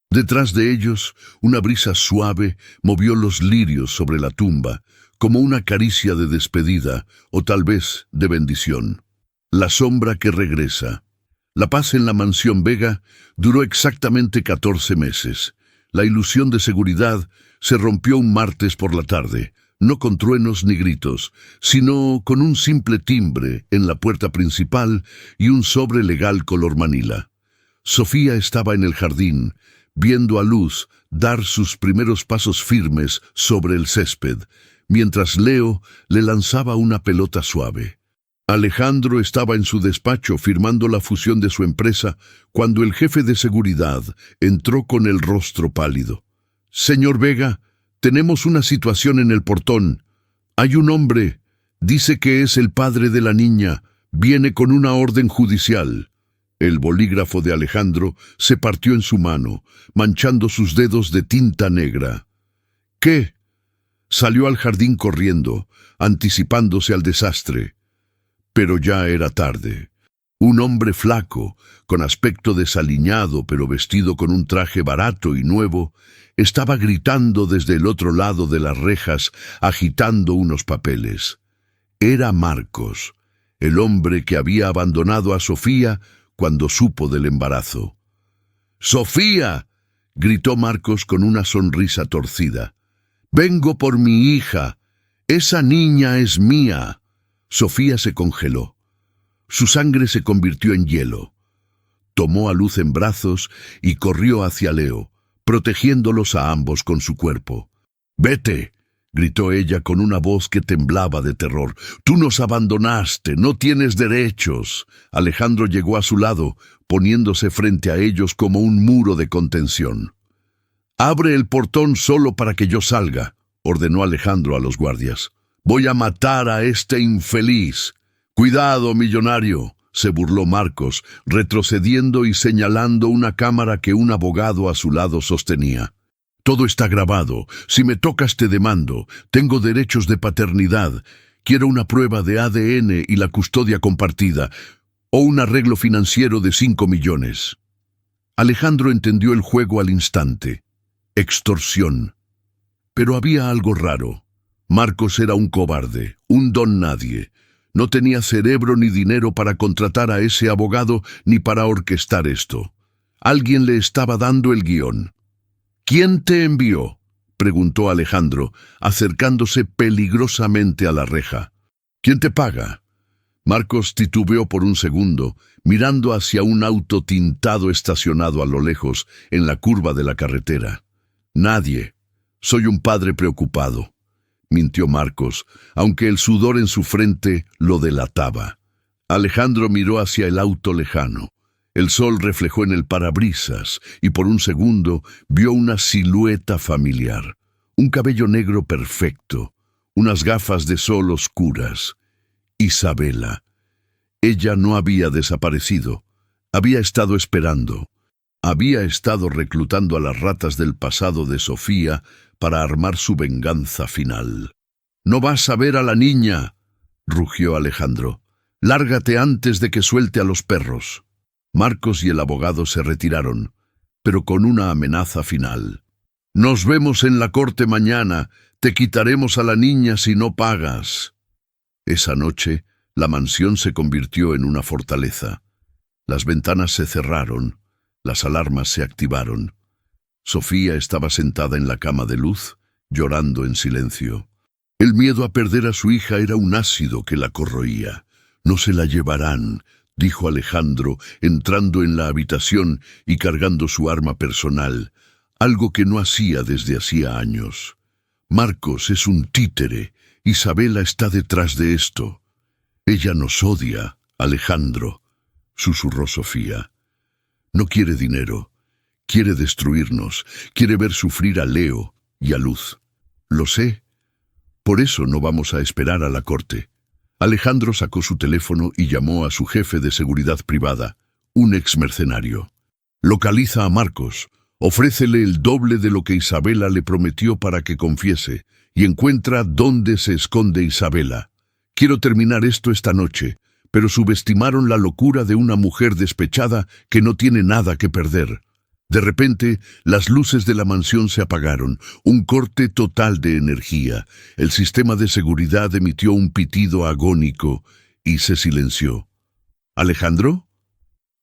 Detrás de ellos, una brisa suave movió los lirios sobre la tumba, como una caricia de despedida o tal vez de bendición. La sombra que regresa. La paz en la mansión Vega duró exactamente 14 meses. La ilusión de seguridad se rompió un martes por la tarde, no con truenos ni gritos, sino con un simple timbre en la puerta principal y un sobre legal color manila. Sofía estaba en el jardín, viendo a Luz dar sus primeros pasos firmes sobre el césped, mientras Leo le lanzaba una pelota suave. Alejandro estaba en su despacho firmando la fusión de su empresa cuando el jefe de seguridad entró con el rostro pálido. «Señor Vega, tenemos una situación en el portón. Hay un hombre, dice que es el padre de la niña, viene con una orden judicial». El bolígrafo de Alejandro se partió en su mano, manchando sus dedos de tinta negra. «¿Qué?» Salió al jardín corriendo, anticipándose al desastre. Pero ya era tarde. Un hombre flaco, con aspecto desaliñado pero vestido con un traje barato y nuevo, estaba gritando desde el otro lado de las rejas, agitando unos papeles. Era Marcos, el hombre que había abandonado a Sofía cuando supo del embarazo. «¡Sofía!», gritó Marcos con una sonrisa torcida. «Vengo por mi hija. Esa niña es mía». Sofía se congeló. Su sangre se convirtió en hielo. Tomó a Luz en brazos y corrió hacia Leo, protegiéndolos a ambos con su cuerpo. «¡Vete!», gritó ella con una voz que temblaba de terror. «Tú nos abandonaste, no tienes derechos». Alejandro llegó a su lado, poniéndose frente a ellos como un muro de contención. «Abre el portón solo para que yo salga», ordenó Alejandro a los guardias. «Voy a matar a este infeliz». «Cuidado, millonario», se burló Marcos, retrocediendo y señalando una cámara que un abogado a su lado sostenía. «Todo está grabado. Si me tocas te demando. Tengo derechos de paternidad. Quiero una prueba de ADN y la custodia compartida, o un arreglo financiero de 5 millones». Alejandro entendió el juego al instante. Extorsión. Pero había algo raro. Marcos era un cobarde, un don nadie. No tenía cerebro ni dinero para contratar a ese abogado ni para orquestar esto. Alguien le estaba dando el guión. «¿Quién te envió?», preguntó Alejandro, acercándose peligrosamente a la reja. «¿Quién te paga?». Marcos titubeó por un segundo, mirando hacia un auto tintado estacionado a lo lejos, en la curva de la carretera. «Nadie. Soy un padre preocupado», mintió Marcos, aunque el sudor en su frente lo delataba. Alejandro miró hacia el auto lejano. El sol reflejó en el parabrisas y por un segundo vio una silueta familiar. Un cabello negro perfecto, unas gafas de sol oscuras. Isabela. Ella no había desaparecido. Había estado esperando. Había estado reclutando a las ratas del pasado de Sofía para armar su venganza final. «¡No vas a ver a la niña!», rugió Alejandro. «Lárgate antes de que suelte a los perros». Marcos y el abogado se retiraron, pero con una amenaza final. «Nos vemos en la corte mañana. Te quitaremos a la niña si no pagas». Esa noche, la mansión se convirtió en una fortaleza. Las ventanas se cerraron, las alarmas se activaron. Sofía estaba sentada en la cama de Luz, llorando en silencio. El miedo a perder a su hija era un ácido que la corroía. «No se la llevarán», dijo Alejandro, entrando en la habitación y cargando su arma personal, algo que no hacía desde hacía años. «Marcos es un títere. Isabela está detrás de esto». «Ella nos odia, Alejandro», susurró Sofía. «No quiere dinero. Quiere destruirnos. Quiere ver sufrir a Leo y a Luz». «Lo sé. Por eso no vamos a esperar a la corte». Alejandro sacó su teléfono y llamó a su jefe de seguridad privada, un exmercenario. «Localiza a Marcos. Ofrécele el doble de lo que Isabela le prometió para que confiese, y encuentra dónde se esconde Isabela. Quiero terminar esto esta noche, pero subestimaron la locura de una mujer despechada que no tiene nada que perder». De repente, las luces de la mansión se apagaron, un corte total de energía. El sistema de seguridad emitió un pitido agónico y se silenció. «¿Alejandro?».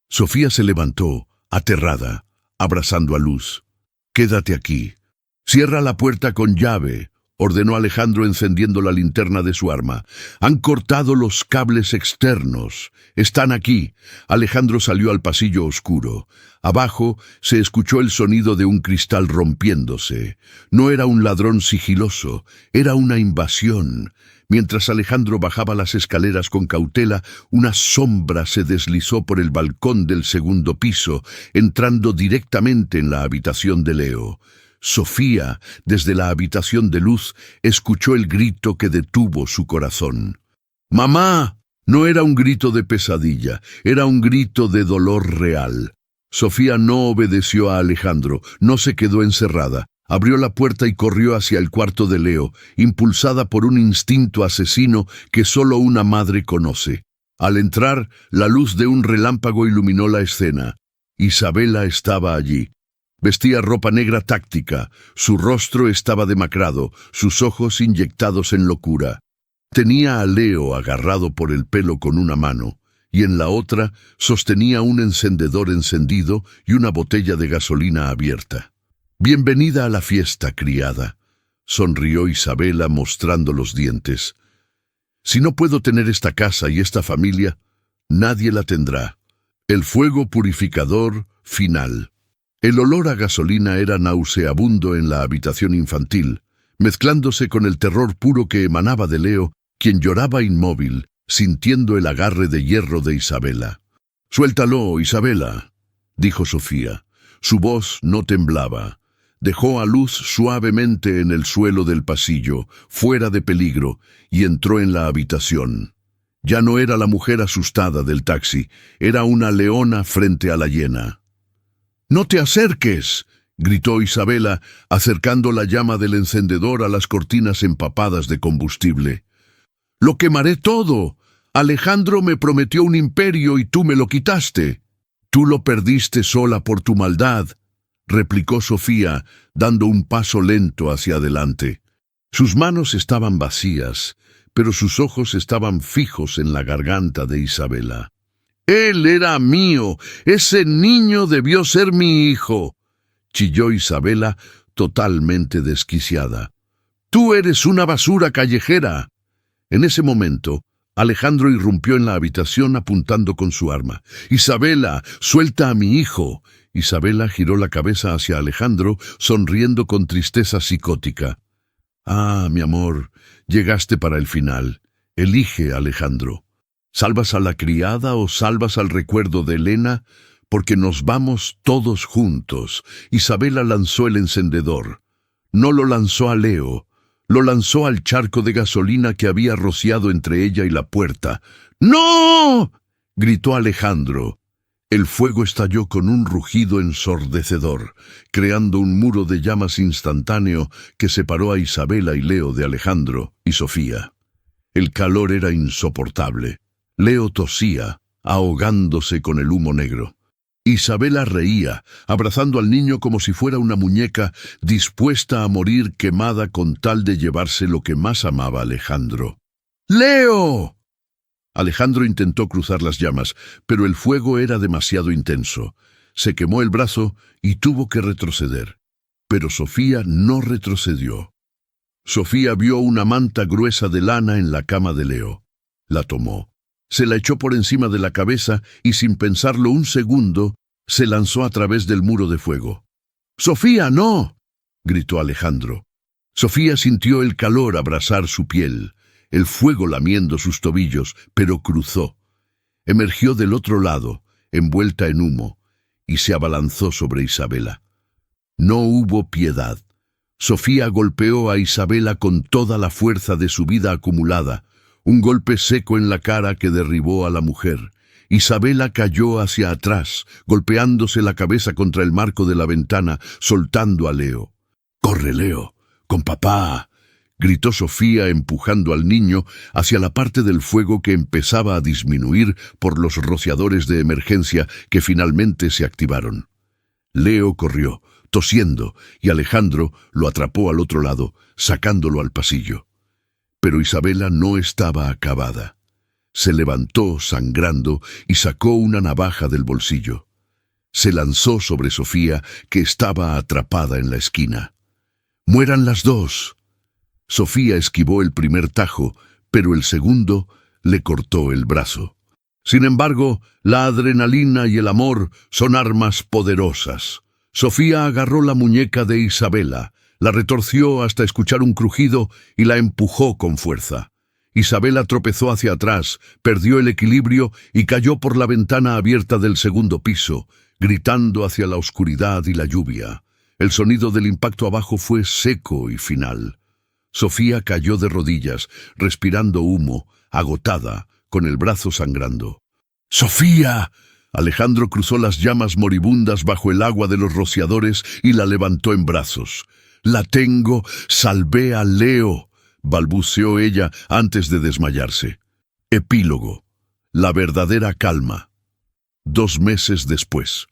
Sofía se levantó, aterrada, abrazando a Luz. Quédate aquí. Cierra la puerta con llave, ordenó Alejandro encendiendo la linterna de su arma. Han cortado los cables externos. Están aquí. Alejandro salió al pasillo oscuro. Abajo se escuchó el sonido de un cristal rompiéndose. No era un ladrón sigiloso, era una invasión. Mientras Alejandro bajaba las escaleras con cautela, una sombra se deslizó por el balcón del segundo piso, entrando directamente en la habitación de Leo. Sofía, desde la habitación de luz, escuchó el grito que detuvo su corazón. ¡Mamá! No era un grito de pesadilla, era un grito de dolor real. Sofía no obedeció a Alejandro, no se quedó encerrada. Abrió la puerta y corrió hacia el cuarto de Leo, impulsada por un instinto asesino que solo una madre conoce. Al entrar, la luz de un relámpago iluminó la escena. Isabela estaba allí. Vestía ropa negra táctica, su rostro estaba demacrado, sus ojos inyectados en locura. Tenía a Leo agarrado por el pelo con una mano, y en la otra sostenía un encendedor encendido y una botella de gasolina abierta. «Bienvenida a la fiesta, criada», sonrió Isabela mostrando los dientes. «Si no puedo tener esta casa y esta familia, nadie la tendrá. El fuego purificador final». El olor a gasolina era nauseabundo en la habitación infantil, mezclándose con el terror puro que emanaba de Leo, quien lloraba inmóvil, sintiendo el agarre de hierro de Isabela. «Suéltalo, Isabela», dijo Sofía. Su voz no temblaba. Dejó a luz suavemente en el suelo del pasillo, fuera de peligro, y entró en la habitación. Ya no era la mujer asustada del taxi, era una leona frente a la hiena. «¡No te acerques!», gritó Isabela, acercando la llama del encendedor a las cortinas empapadas de combustible. «¡Lo quemaré todo! Alejandro me prometió un imperio y tú me lo quitaste». «Tú lo perdiste sola por tu maldad», replicó Sofía, dando un paso lento hacia adelante. Sus manos estaban vacías, pero sus ojos estaban fijos en la garganta de Isabela. «Él era mío, ese niño debió ser mi hijo», chilló Isabela, totalmente desquiciada. «Tú eres una basura callejera». En ese momento, Alejandro irrumpió en la habitación apuntando con su arma. «Isabela, suelta a mi hijo». Isabela giró la cabeza hacia Alejandro, sonriendo con tristeza psicótica. «Ah, mi amor, llegaste para el final. Elige, Alejandro. ¿Salvas a la criada o salvas al recuerdo de Elena? Porque nos vamos todos juntos». Isabela lanzó el encendedor. No lo lanzó a Leo, lo lanzó al charco de gasolina que había rociado entre ella y la puerta. «¡No!», gritó Alejandro. El fuego estalló con un rugido ensordecedor, creando un muro de llamas instantáneo que separó a Isabela y Leo de Alejandro y Sofía. El calor era insoportable. Leo tosía, ahogándose con el humo negro. Isabela reía, abrazando al niño como si fuera una muñeca dispuesta a morir quemada con tal de llevarse lo que más amaba Alejandro. «¡Leo!». Alejandro intentó cruzar las llamas, pero el fuego era demasiado intenso. Se quemó el brazo y tuvo que retroceder. Pero Sofía no retrocedió. Sofía vio una manta gruesa de lana en la cama de Leo. La tomó. Se la echó por encima de la cabeza y sin pensarlo un segundo, se lanzó a través del muro de fuego. «¡Sofía, no!», gritó Alejandro. Sofía sintió el calor abrasar su piel, el fuego lamiendo sus tobillos, pero cruzó. Emergió del otro lado, envuelta en humo, y se abalanzó sobre Isabela. No hubo piedad. Sofía golpeó a Isabela con toda la fuerza de su vida acumulada, un golpe seco en la cara que derribó a la mujer. Isabela cayó hacia atrás, golpeándose la cabeza contra el marco de la ventana, soltando a Leo. «¡Corre, Leo! ¡Con papá!», gritó Sofía empujando al niño hacia la parte del fuego que empezaba a disminuir por los rociadores de emergencia que finalmente se activaron. Leo corrió, tosiendo, y Alejandro lo atrapó al otro lado, sacándolo al pasillo. Pero Isabela no estaba acabada. Se levantó sangrando y sacó una navaja del bolsillo. Se lanzó sobre Sofía, que estaba atrapada en la esquina. ¡Mueran las dos! Sofía esquivó el primer tajo, pero el segundo le cortó el brazo. Sin embargo, la adrenalina y el amor son armas poderosas. Sofía agarró la muñeca de Isabela, la retorció hasta escuchar un crujido y la empujó con fuerza. Isabela tropezó hacia atrás, perdió el equilibrio y cayó por la ventana abierta del segundo piso, gritando hacia la oscuridad y la lluvia. El sonido del impacto abajo fue seco y final. Sofía cayó de rodillas, respirando humo, agotada, con el brazo sangrando. ¡Sofía! Alejandro cruzó las llamas moribundas bajo el agua de los rociadores y la levantó en brazos. «La tengo, salvé a Leo», balbuceó ella antes de desmayarse. Epílogo. La verdadera calma. 2 meses después.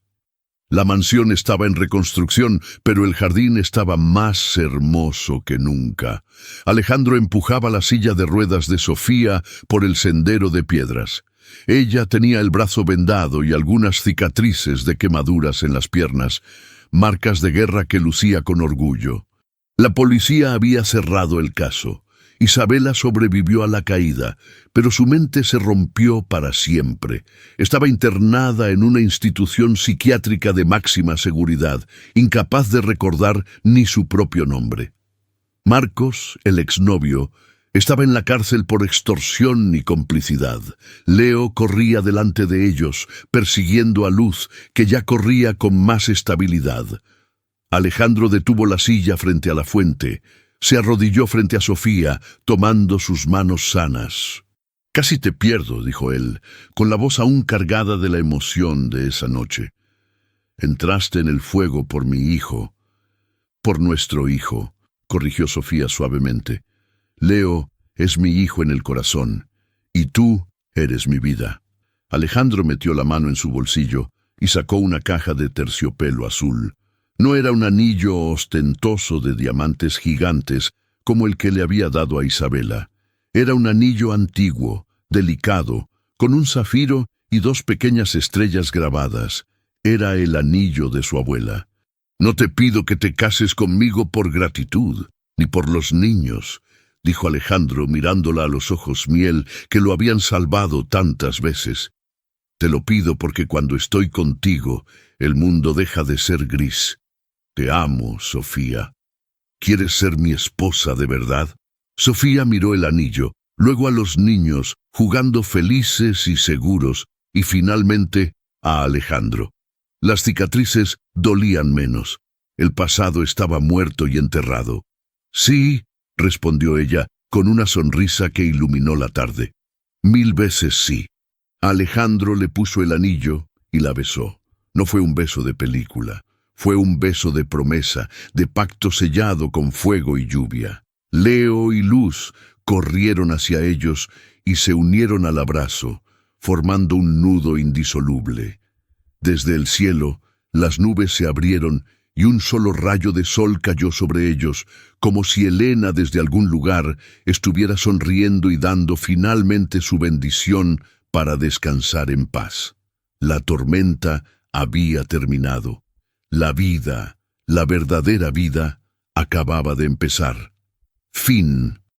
La mansión estaba en reconstrucción, pero el jardín estaba más hermoso que nunca. Alejandro empujaba la silla de ruedas de Sofía por el sendero de piedras. Ella tenía el brazo vendado y algunas cicatrices de quemaduras en las piernas, marcas de guerra que lucía con orgullo. La policía había cerrado el caso. Isabela sobrevivió a la caída, pero su mente se rompió para siempre. Estaba internada en una institución psiquiátrica de máxima seguridad, incapaz de recordar ni su propio nombre. Marcos, el exnovio, estaba en la cárcel por extorsión y complicidad. Leo corría delante de ellos, persiguiendo a Luz, que ya corría con más estabilidad. Alejandro detuvo la silla frente a la fuente. Se arrodilló frente a Sofía, tomando sus manos sanas. «Casi te pierdo», dijo él, con la voz aún cargada de la emoción de esa noche. «Entraste en el fuego por mi hijo». «Por nuestro hijo», corrigió Sofía suavemente. «Leo es mi hijo en el corazón, y tú eres mi vida». Alejandro metió la mano en su bolsillo y sacó una caja de terciopelo azul. No era un anillo ostentoso de diamantes gigantes como el que le había dado a Isabela. Era un anillo antiguo, delicado, con un zafiro y 2 pequeñas estrellas grabadas. Era el anillo de su abuela. «No te pido que te cases conmigo por gratitud, ni por los niños», dijo Alejandro mirándola a los ojos miel que lo habían salvado tantas veces. «Te lo pido porque cuando estoy contigo, el mundo deja de ser gris. Te amo, Sofía. ¿Quieres ser mi esposa de verdad?» Sofía miró el anillo, luego a los niños, jugando felices y seguros, y finalmente a Alejandro. Las cicatrices dolían menos. El pasado estaba muerto y enterrado. «Sí», respondió ella, con una sonrisa que iluminó la tarde. «1000 veces sí». Alejandro le puso el anillo y la besó. No fue un beso de película. Fue un beso de promesa, de pacto sellado con fuego y lluvia. Leo y Luz corrieron hacia ellos y se unieron al abrazo, formando un nudo indisoluble. Desde el cielo, las nubes se abrieron y un solo rayo de sol cayó sobre ellos, como si Helena desde algún lugar estuviera sonriendo y dando finalmente su bendición para descansar en paz. La tormenta había terminado. La vida, la verdadera vida, acababa de empezar. Fin.